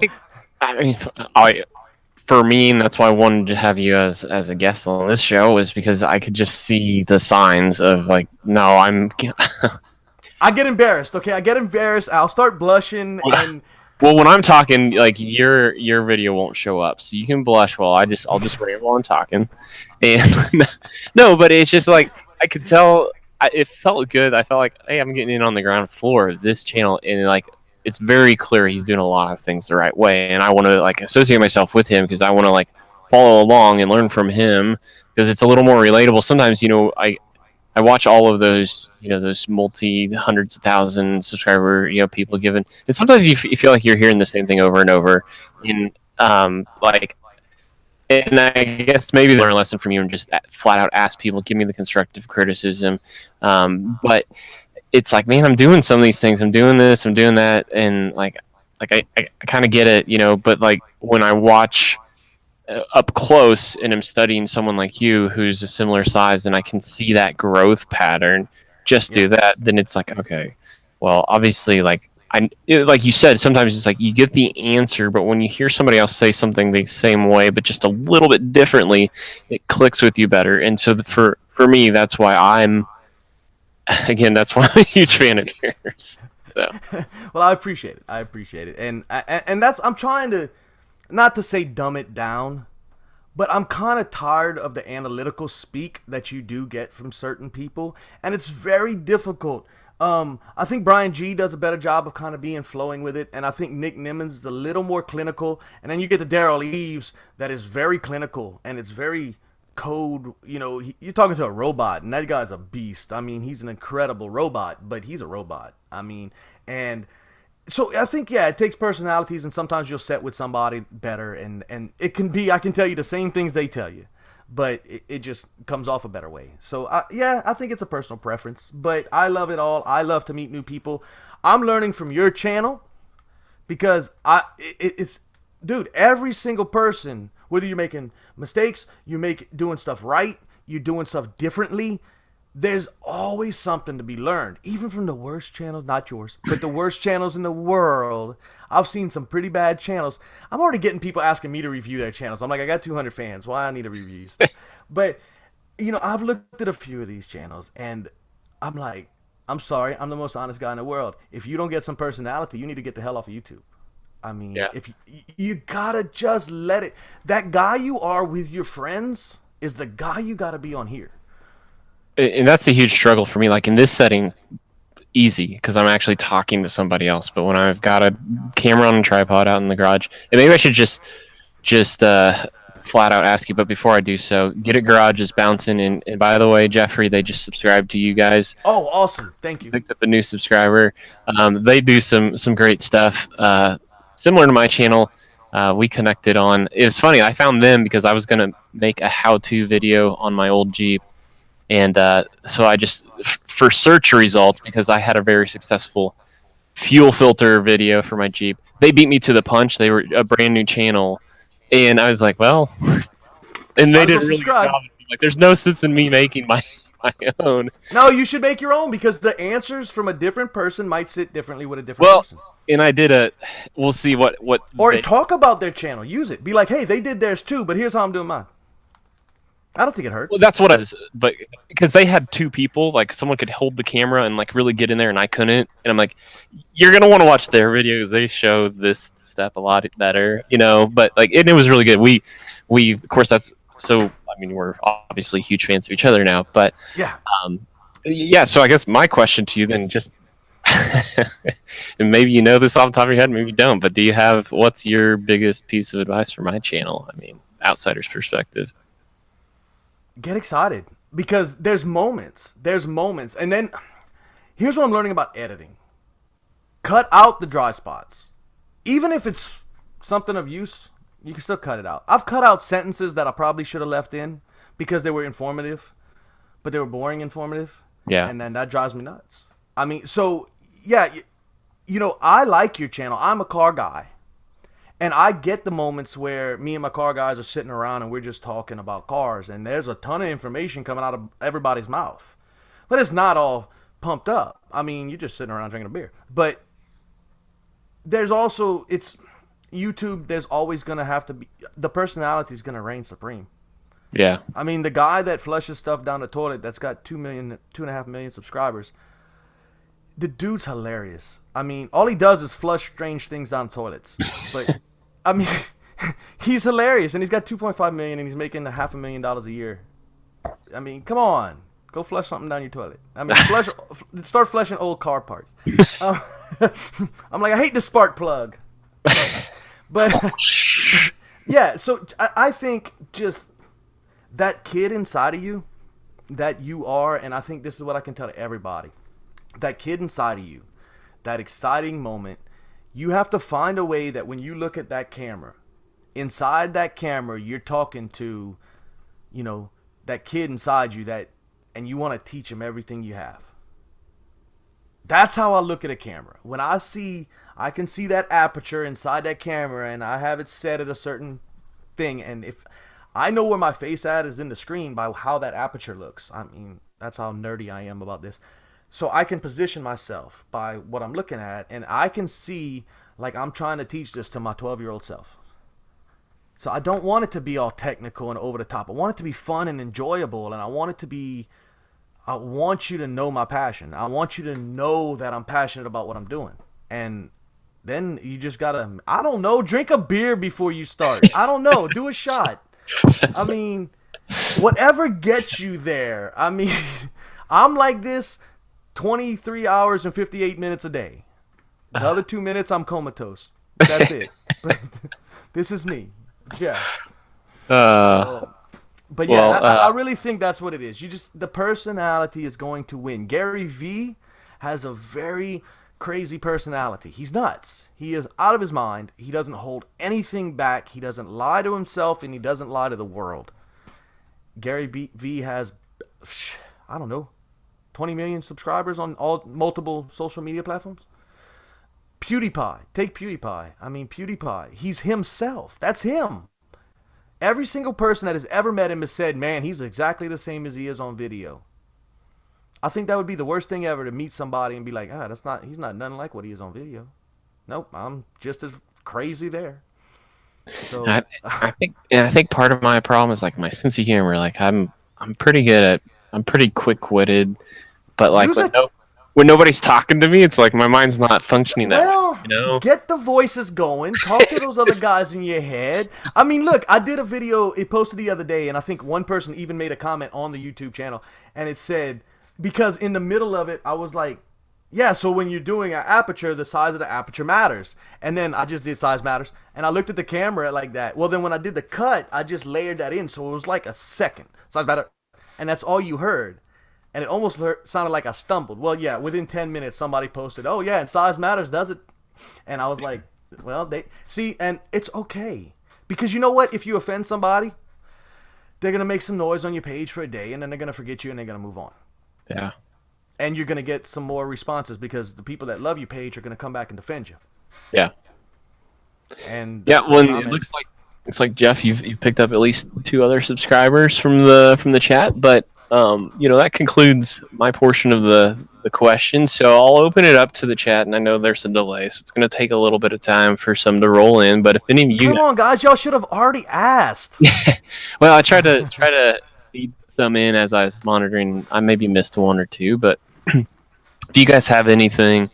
I mean, for me, and that's why I wanted to have you as a guest on this show, is because I could just see the signs of like, no, I'm. I get embarrassed. Okay, I get embarrassed. I'll start blushing and. Well, when I'm talking, like your video won't show up, so you can blush while I'll just rant while I'm talking, and no, but it's just like I could tell. It felt good. I felt like, hey, I'm getting in on the ground floor of this channel, and like it's very clear he's doing a lot of things the right way, and I want to like associate myself with him because I want to like follow along and learn from him because it's a little more relatable. Sometimes I watch all of those, those multi hundreds of thousand subscriber, people giving, and sometimes you feel like you're hearing the same thing over and over, and like, and I guess maybe learn a lesson from you and just flat out ask people, give me the constructive criticism, but it's like, man, I'm doing some of these things, I'm doing this, I'm doing that, and like I kind of get it, but like when I watch up close and I'm studying someone like you who's a similar size and I can see that growth pattern just do that, then it's like, okay, well, obviously, like like you said, sometimes it's like you get the answer, but when you hear somebody else say something the same way but just a little bit differently, it clicks with you better. And so for me, that's why that's why I'm a huge fan of yours. So. Well, I appreciate it, and that's, I'm trying to, not to say dumb it down, but I'm kind of tired of the analytical speak that you do get from certain people, and it's very difficult. I think Brian G does a better job of kind of being flowing with it, and I think Nick Nimmons is a little more clinical, and then you get to Daryl Eves that is very clinical, and it's very code, you're talking to a robot, and that guy's a beast. I mean, he's an incredible robot, but he's a robot. I mean, and so I think, it takes personalities, and sometimes you'll set with somebody better, and it can be, I can tell you the same things they tell you, but it just comes off a better way. So, I think it's a personal preference, but I love it all. I love to meet new people. I'm learning from your channel because it's, dude, every single person, whether you're making mistakes, doing stuff right, you're doing stuff differently, there's always something to be learned, even from the worst channels, not yours, but the worst channels in the world. I've seen some pretty bad channels. I'm already getting people asking me to review their channels. I'm like, I got 200 fans. Why I need to review you stuff? But, I've looked at a few of these channels, and I'm like, I'm sorry, I'm the most honest guy in the world. If you don't get some personality, you need to get the hell off of YouTube. I mean, Yeah. if you gotta just let it. That guy you are with your friends is the guy you gotta be on here. And that's a huge struggle for me. Like in this setting, easy because I'm actually talking to somebody else. But when I've got a camera on a tripod out in the garage, and maybe I should just flat out ask you. But before I do so, Get It Garage is bouncing. And by the way, Jeffrey, they just subscribed to you guys. Oh, awesome! Thank you. Picked up a new subscriber. They do some great stuff, similar to my channel. We connected on. It was funny. I found them because I was gonna make a how-to video on my old Jeep, and so I just for search results because I had a very successful fuel filter video for my Jeep. They beat me to the punch. They were a brand new channel, and I was like, well, and they Might as did well a really good subscribe. job. Like, there's no sense in me making my own. No, you should make your own because the answers from a different person might sit differently with a different Well, person. and I did a. We'll see what Or they, talk about their channel. Use it. Be like, hey, they did theirs too, but here's how I'm doing mine. I don't think it well, hurts. that's what I was, but because they had two people, like someone could hold the camera and like really get in there, and I couldn't. And I'm like, you're gonna want to watch their videos. They show this step a lot better, you know. But like, and it was really good. We of course that's so. I mean, we're obviously huge fans of each other now, but Yeah. yeah. So I guess my question to you then, just and maybe you know this off the top of your head, maybe you don't. But do you have what's your biggest piece of advice for my channel? I mean, outsider's perspective. Get excited because there's moments. There's moments. And then here's what I'm learning about editing. Cut out the dry spots. Even if it's something of use, you can still cut it out. I've cut out sentences that I probably should have left in because they were informative, but they were boring informative. Yeah. And then that drives me nuts. I mean, so yeah, I like your channel. I'm a car guy. And I get the moments where me and my car guys are sitting around and we're just talking about cars, and there's a ton of information coming out of everybody's mouth. But it's not all pumped up. I mean, you're just sitting around drinking a beer. But there's also, it's YouTube, there's always going to have to be, the personality is going to reign supreme. Yeah. I mean, the guy that flushes stuff down the toilet that's got 2.5 million subscribers, the dude's hilarious. I mean, all he does is flush strange things down toilets. But, I mean, he's hilarious, and he's got 2.5 million, and he's making $500,000 a year. I mean, come on. Go flush something down your toilet. I mean, start flushing old car parts. Um, I'm like, I hate the spark plug. But, yeah, so I think just that kid inside of you that you are, and I think this is what I can tell to everybody. That kid inside of you, that exciting moment, you have to find a way that when you look at that camera, inside that camera, you're talking to, that kid inside you and you want to teach him everything you have. That's how I look at a camera. When I can see that aperture inside that camera, and I have it set at a certain thing, and if I know where my face at is in the screen by how that aperture looks. I mean, that's how nerdy I am about this. So I can position myself by what I'm looking at, and I can see like I'm trying to teach this to my 12-year-old self. So I don't want it to be all technical and over the top. I want it to be fun and enjoyable, and I want you to know my passion. I want you to know that I'm passionate about what I'm doing. And then you just gotta, I don't know, drink a beer before you start. I don't know, do a shot. I mean, whatever gets you there. I mean, I'm like this 23 hours and 58 minutes a day. The other 2 minutes, I'm comatose. That's it. But this is me. Yeah. But yeah, I really think that's what it is. The personality is going to win. Gary V has a very crazy personality. He's nuts. He is out of his mind. He doesn't hold anything back. He doesn't lie to himself, and he doesn't lie to the world. Gary V has, I don't know, 20 million subscribers on multiple social media platforms. PewDiePie. Take PewDiePie. I mean, PewDiePie. He's himself. That's him. Every single person that has ever met him has said, man, he's exactly the same as he is on video. I think that would be the worst thing ever to meet somebody and be like, ah, he's not nothing like what he is on video. Nope, I'm just as crazy there. I, So, I think part of my problem is like my sense of humor. Like I'm pretty good at I'm pretty quick witted, but like use it. when nobody's talking to me, it's like my mind's not functioning that way. Well, You know? get the voices going. Talk to those other guys in your head. I mean, look, I did a video, it posted the other day, and I think one person even made a comment on the YouTube channel, and it said, because in the middle of it, I was like, yeah, so when you're doing an aperture, the size of the aperture matters. And then I just did size matters, and I looked at the camera like that. Well, then when I did the cut, I just layered that in, so it was like a second. Size matter, and that's all you heard. And it almost sounded like I stumbled. Well, yeah, within 10 minutes, somebody posted, oh, yeah, and size matters, does it? And I was like, well, they see, and it's okay. Because you know what? If you offend somebody, they're going to make some noise on your page for a day, and then they're going to forget you, and they're going to move on. Yeah. And you're going to get some more responses because the people that love your page are going to come back and defend you. Yeah. And Yeah. that's When it comments. looks like Jeff, you've picked up at least 2 other subscribers from the chat, but you know that concludes my portion of the question. So I'll open it up to the chat, and I know there's a delay, so it's going to take a little bit of time for some to roll in. But if any of you Come on, guys. Y'all should have already asked. well, I try to feed some in as I was monitoring. I maybe missed one or two, but if you guys have anything,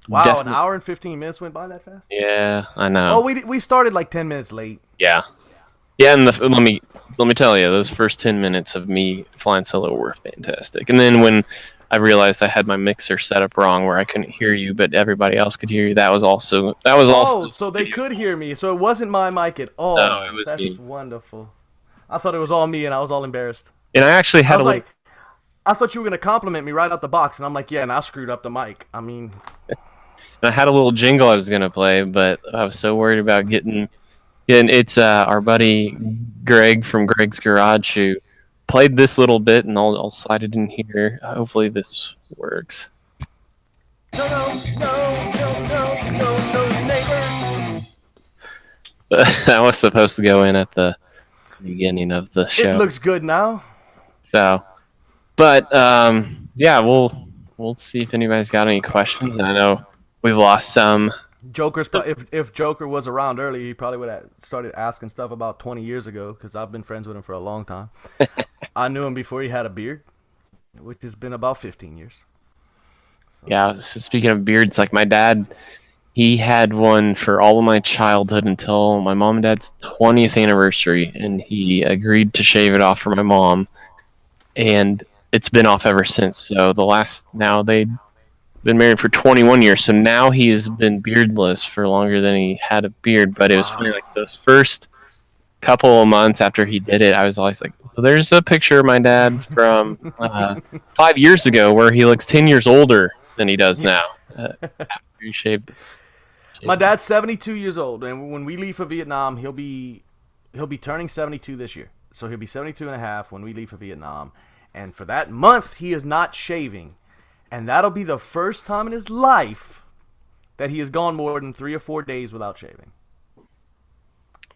Wow, an definitely. hour and 15 minutes went by that fast? Yeah, I Oh, know. we started like 10 minutes late. Yeah, yeah. And let me tell you, those first 10 minutes of me flying solo were fantastic. And then when I realized I had my mixer set up wrong, where I couldn't hear you, but everybody else could hear you, that was also Oh, so they could hear me. So it wasn't my mic at no, it all. was That's me. wonderful. I thought it was all me and I was all embarrassed. And I actually I had a was little. like, I thought you were going to compliment me right out the box. And I'm like, yeah, and I screwed up the mic. I mean, I had a little jingle I was gonna play, but I was so worried about getting. And it's our buddy Greg from Greg's Garage who played this little bit, and I'll slide it in here. Hopefully, this works. no, no, no, no, no, no, no, neighbors. That was supposed to go in at the beginning of the It show. looks good now. So, but yeah, we'll see if anybody's got any questions. I know we've lost some. If Joker was around earlier, he probably would have started asking stuff about 20 years ago because I've been friends with him for a long time. I knew him before he had a beard, which has been about 15 years. So. Yeah. So speaking of beards, like my dad, he had one for all of my childhood until my mom and dad's 20th anniversary, and he agreed to shave it off for my mom, and it's been off ever since. So the last now they've been married for 21 years, so now he has been beardless for longer than he had a beard. But it was funny, Wow. like those first couple of months after he did it, I was always like, so there's a picture of my dad from 5 years ago where he looks 10 years older than he does now. After he My shaved. dad's 72 years old, and when we leave for Vietnam, he'll be turning 72 this year. So he'll be 72 and a half when we leave for Vietnam. And for that month, he is not shaving. And that'll be the first time in his life that he has gone more than 3 or 4 days without shaving.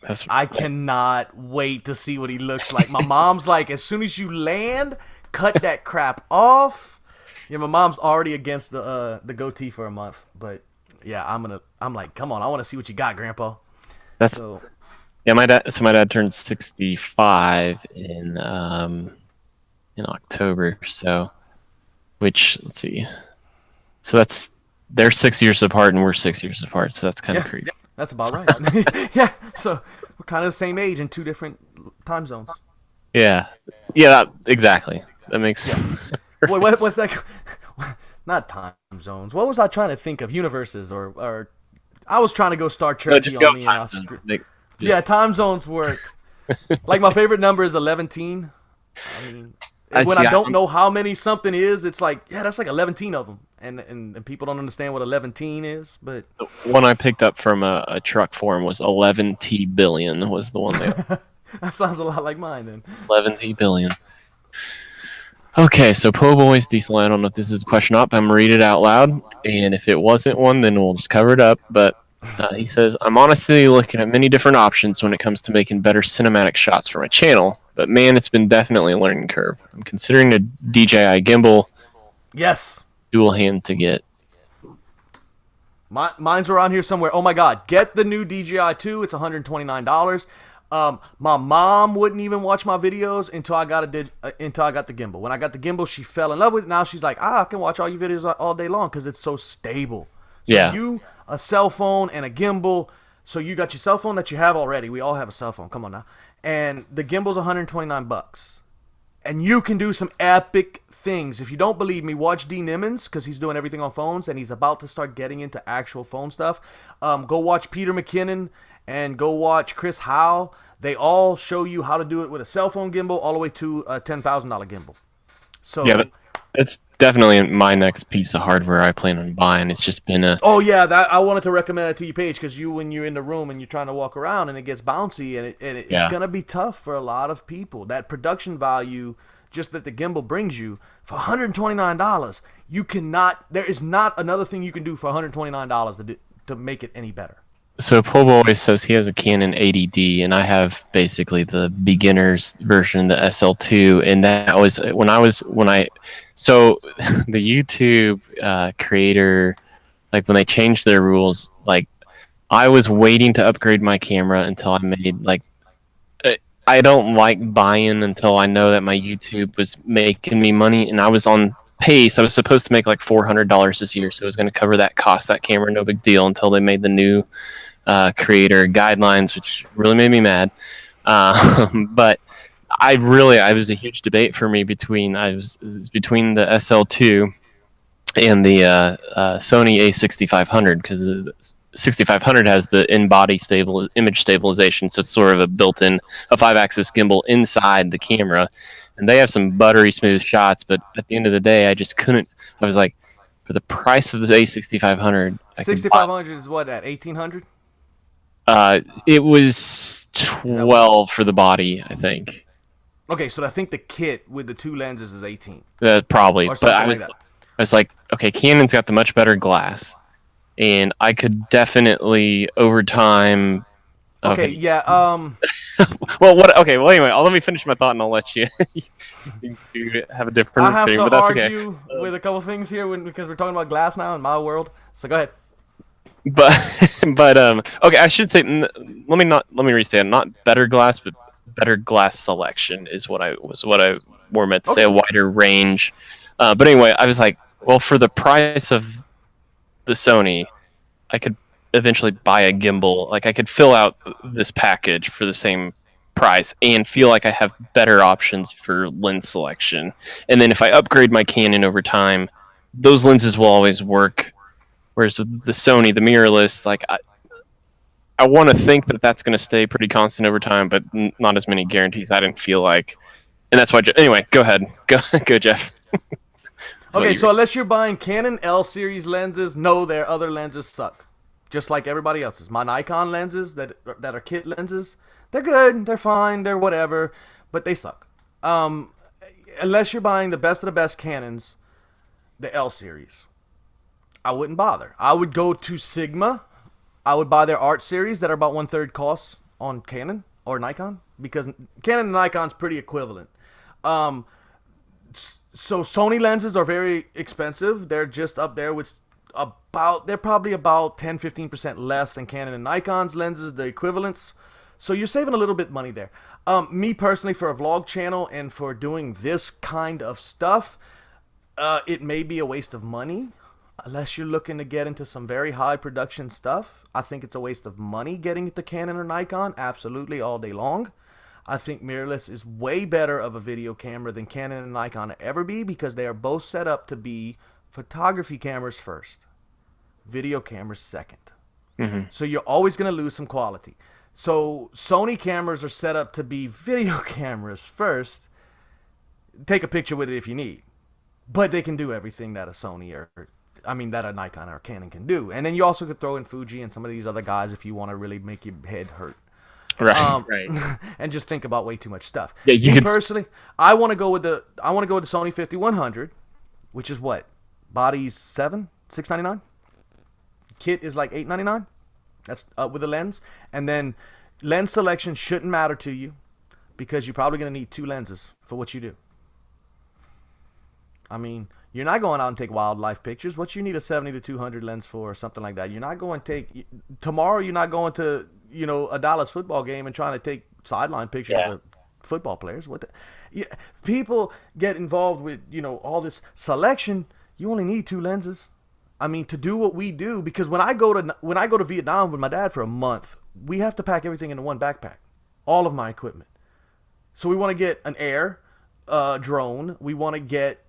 That's I cannot wait to see what he looks like. My mom's like, as soon as you land, cut that crap off. Yeah, my mom's already against the goatee for a month, but yeah, I'm like, come on, I want to see what you got, Grandpa. that's So yeah. My dad. So my dad turned 65 in October. So which let's see. So that's they're 6 years apart and we're 6 years apart. So that's kind of yeah, creepy. that's about right. Yeah, so we're kind of the same age in two different time zones. Yeah, yeah, exactly. That makes Yeah. Wait, what's that? Not time zones. What was I trying to think of? Universes or I was trying to go Star no. Trekky Just go on me and time I zone. screwed. Yeah, Just time zones work. Like my favorite number is 11. I mean, I when see. I don't know how many something is, it's like, yeah, that's like 11 of them, and people don't understand what 11 is, but The one I picked up from a truck forum was 11 billion was the one they that sounds a lot like mine then. 11 billion. Okay, so Po Boys Diesel. I don't know if this is a question up. I'm gonna read it out loud, and if it wasn't one, then we'll just cover it up. But he says, "I'm honestly looking at many different options when it comes to making better cinematic shots for my channel. But man, it's been definitely a learning curve. I'm considering a DJI gimbal, Yes. dual hand to get. Mine's around here somewhere. Oh my God! Get the new DJI 2. It's $129. My mom wouldn't even watch my videos until I got the gimbal. When I got the gimbal, she fell in love with it. Now she's like, I can watch all your videos all day long because it's so stable. So Yeah. you a cell phone and a gimbal. So you got your cell phone that you have already. We all have a cell phone. Come on now. And the gimbal's 129 bucks. And you can do some epic things. If you don't believe me, watch D Nimmons because he's doing everything on phones and he's about to start getting into actual phone stuff. Go watch Peter McKinnon and go watch Chris Howe. They all show you how to do it with a cell phone gimbal all the way to a $10,000 gimbal. Yeah, So, that's definitely my next piece of hardware I plan on buying. It's just been a oh yeah, that I wanted to recommend it to you, Paige, because when you're in the room and you're trying to walk around and it gets bouncy and it's yeah. gonna be tough for a lot of people. That production value, just that the gimbal brings you for $129, you cannot. There is not another thing you can do for $129 to make it any better. So Pobo always says he has a Canon 80D, and I have basically the beginner's version, the SL2, and that was so the YouTube creator, like when they changed their rules, like I was waiting to upgrade my camera until I made like I don't like buying until I know that my YouTube was making me money, and I was on pace. I was supposed to make like $400 this year, so it was going to cover that cost, that camera, no big deal, until they made the new creator guidelines, which really made me mad. But I was a huge debate for me it was between the SL2 and the Sony A6500 because the 6500 has the in-body stable image stabilization, so it's sort of a built-in a 5-axis gimbal inside the camera, and they have some buttery smooth shots. But at the end of the day, I just couldn't. I was like, for the price of this A6500, I could buy. 6500 is what at 1800? It was Is that what? 12 for the body, I think. Okay, so I think the kit with the two lenses is 18 Probably, or but something like that. I was like, okay, Canon's got the much better glass, and I could definitely over time. Okay, Okay, yeah. well, what? Okay, well, anyway, let me finish my thought, and I'll let you to have a I different have opinion, to but that's okay. argue with a couple things here because we're talking about glass now in my world. So go ahead. But okay, I should say. Let me restate. Not better glass, but better glass selection is what I more meant to say. Okay. A wider range. But anyway, I was like, well, for the price of the Sony, I could eventually buy a gimbal. Like I could fill out this package for the same price and feel like I have better options for lens selection. And then if I upgrade my Canon over time, those lenses will always work. Whereas with the Sony, the mirrorless, like I want to think that that's going to stay pretty constant over time, but not as many guarantees. I didn't feel like, and that's why. Anyway, go ahead, go, Jeff. Okay, so unless you're buying Canon L series lenses, no, their other lenses suck. Just like everybody else's. My Nikon lenses that are kit lenses, they're good, they're fine, they're whatever, but they suck. Unless you're buying the best of the best Canons, the L series, I wouldn't bother. I would go to Sigma. I would buy their art series that are about 1/3 cost on Canon or Nikon because Canon and Nikon's pretty equivalent. Um, so Sony lenses are very expensive. They're just up there with they're probably about 10-15% less than Canon and Nikon's lenses, the equivalents. So you're saving a little bit money there. Me personally, for a vlog channel and for doing this kind of stuff, it may be a waste of money. Unless you're looking to get into some very high production stuff, I think it's a waste of money getting into Canon or Nikon, absolutely, all day long. I think mirrorless is way better of a video camera than Canon and Nikon ever be because they are both set up to be photography cameras first, video cameras second. Mm-hmm. So you're always going to lose some quality. So Sony cameras are set up to be video cameras first. Take a picture with it if you need, but they can do everything that a Sony that a Nikon or a Canon can do. And then you also could throw in Fuji and some of these other guys if you want to really make your head hurt. Right, right. And just think about way too much stuff. Yeah, you Me could personally, I want to go with the Sony 5100, which is what? Body's $699. Kit is like $899. That's with the lens. And then lens selection shouldn't matter to you because you're probably going to need two lenses for what you do. I mean, You're not going out and take wildlife pictures. What you need a 70 to 200 lens for, or something like that. You're not going to take tomorrow. You're not going to a Dallas football game and trying to take sideline pictures Yeah. of football players. People get involved with all this selection. You only need two lenses. I mean, to do what we do, because when I go to Vietnam with my dad for a month, we have to pack everything into one backpack, all of my equipment. So we want to get an Air drone. We want to get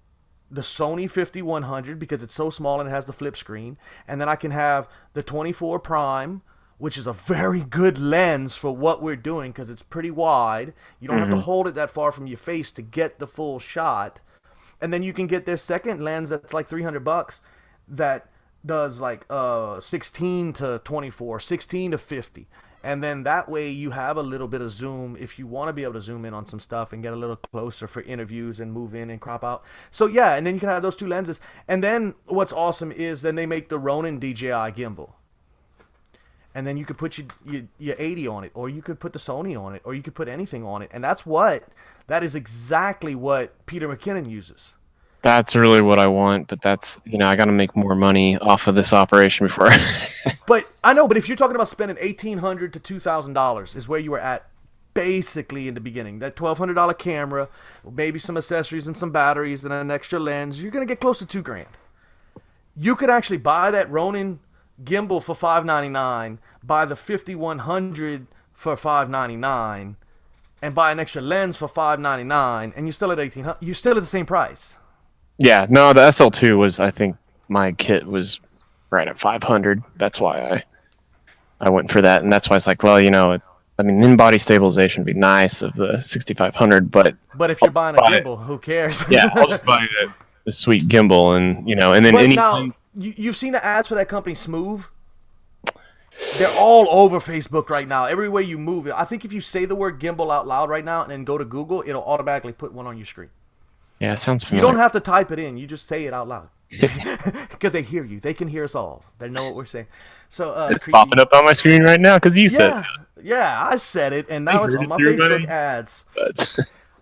the Sony 5100 because it's so small and it has the flip screen, and then I can have the 24 prime, which is a very good lens for what we're doing because it's pretty wide. You don't have to hold it that far from your face to get the full shot. And then you can get their second lens that's like $300 that does like 16 to 24, 16 to 50. And then that way you have a little bit of zoom if you want to be able to zoom in on some stuff and get a little closer for interviews and move in and crop out. So yeah, and then you can have those two lenses. And then what's awesome is then they make the Ronin DJI gimbal. And then you could put your 80 on it, or you could put the Sony on it, or you could put anything on it. And that is exactly what Peter McKinnon uses. That's really what I want, but that's, I got to make more money off of this operation before. But I know, but if you're talking about spending $1,800 to $2,000 is where you were at basically in the beginning. That $1,200 camera, maybe some accessories and some batteries and an extra lens, you're going to get close to $2,000. You could actually buy that Ronin gimbal for $599, buy the 5100 for $599, and buy an extra lens for $599, and you're still at $1,800. You're still at the same price. Yeah, no, the SL2 was, I think my kit was right at 500. That's why I went for that, and that's why it's like, well, I mean, in-body stabilization would be nice of the 6500, but if you're buying a gimbal, who cares? Yeah, I'll just buy the sweet gimbal, and and then but now you've seen the ads for that company Smooth. They're all over Facebook right now. Everywhere you move, I think if you say the word gimbal out loud right now and then go to Google, it'll automatically put one on your screen. Yeah, it sounds familiar. You don't have to type it in. You just say it out loud. Because they hear you. They can hear us all. They know what we're saying. So it's popping up on my screen right now because you said it. Yeah, I said it, and now it's on my Facebook ads.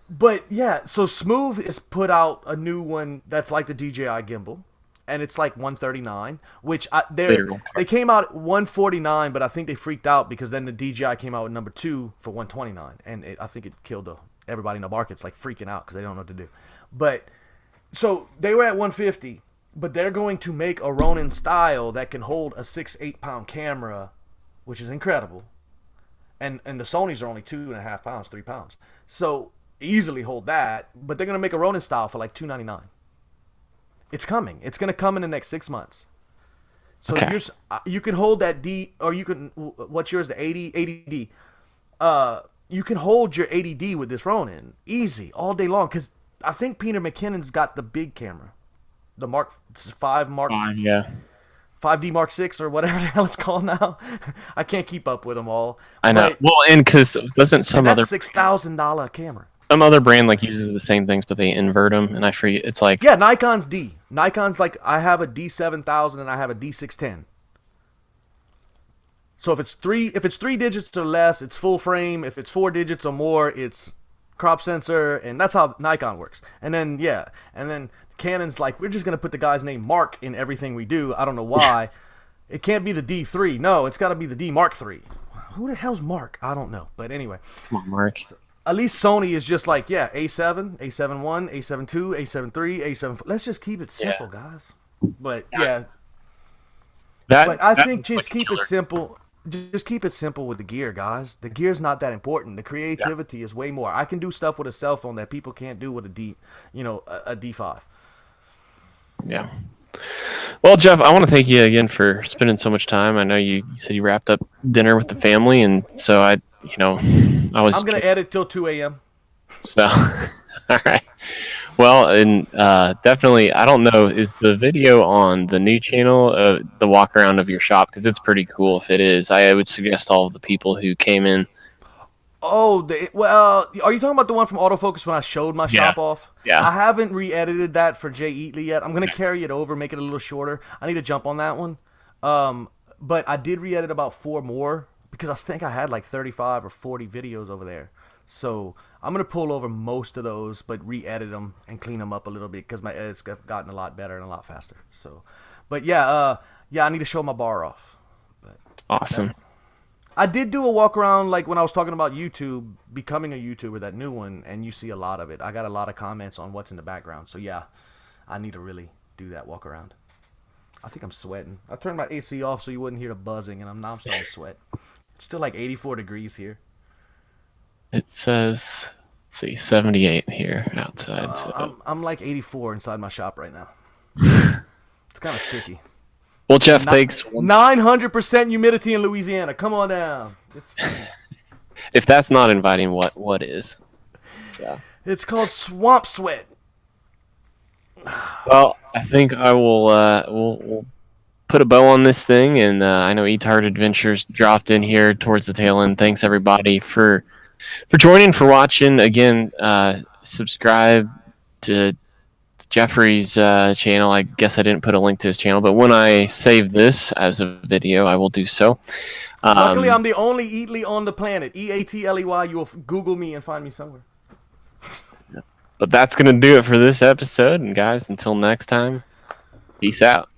But yeah, so Smooth has put out a new one that's like the DJI gimbal, and it's like $139, which they came out at $149, but I think they freaked out because then the DJI came out with number 2 for $129, and I think it killed everybody in the market's like freaking out because they don't know what to do. But so they were at $150, but they're going to make a Ronin style that can hold a 6-8 pound camera, which is incredible. And the Sonys are only 2.5 pounds, 3 pounds, so easily hold that. But they're gonna make a Ronin style for like $299. It's coming. It's gonna come in the next 6 months. So you can hold that D, or you can, what's yours, the 80D. You can hold your 80D with this Ronin easy all day long because I think Peter McKinnon's got the big camera, the Mark 5 Mark 5D Mark 6 or whatever the hell it's called now. I can't keep up with them all. I know. Well, and because doesn't some other $6,000 camera, some other brand like uses the same things, but they invert them, and I forget. It's like Nikon's D. Nikon's like I have a D7000 and I have a D610. So if it's three digits or less, it's full frame. If it's 4 digits or more, it's crop sensor, and that's how Nikon works. And then Canon's like, we're just gonna put the guy's name Mark in everything we do. I don't know why. It can't be the D3. No, it's got to be the D Mark III. Who the hell's Mark? I don't know. But anyway, come on, Mark. At least Sony is just like, A7, A7-1, A7-2, A7-3, A7. Let's just keep it simple, guys. But but I think just keep it simple. Just keep it simple with the gear, guys. The gear's not that important. The creativity is way more. I can do stuff with a cell phone that people can't do with a D5. Yeah. Well, Jeff, I want to thank you again for spending so much time. I know you said you wrapped up dinner with the family, and so I'm gonna edit till 2 a.m. So, all right. Well, and definitely, I don't know, is the video on the new channel, the walk around of your shop? Because it's pretty cool if it is. I would suggest all of the people who came in. Oh, well, are you talking about the one from Autofocus when I showed my shop off? Yeah. I haven't re-edited that for Jay Eatley yet. I'm going to carry it over, make it a little shorter. I need to jump on that one. But I did re-edit about 4 more because I think I had like 35 or 40 videos over there. So I'm gonna pull over most of those, but re-edit them and clean them up a little bit because my edits have gotten a lot better and a lot faster. So, but yeah, I need to show my bar off. But Awesome. I did do a walk around like when I was talking about YouTube, becoming a YouTuber, that new one, and you see a lot of it. I got a lot of comments on what's in the background. So yeah, I need to really do that walk around. I think I'm sweating. I turned my AC off so you wouldn't hear the buzzing, and now I'm starting to sweat. It's still like 84 degrees here. It says, let's see, 78 here outside. So, I'm like 84 inside my shop right now. It's kind of sticky. well, Jeff, thanks. 900% humidity in Louisiana. Come on down. It's If that's not inviting, what is? Yeah. it's called swamp sweat. Well, I think I will. We'll put a bow on this thing, and I know Eat Hard Adventures dropped in here towards the tail end. Thanks everybody for joining, for watching. Again, subscribe to Jeffrey's channel. I guess I didn't put a link to his channel, but when I save this as a video, I will do so. Luckily, I'm the only Eatley on the planet. Eatley. You will Google me and find me somewhere. But that's going to do it for this episode. And guys, until next time, peace out.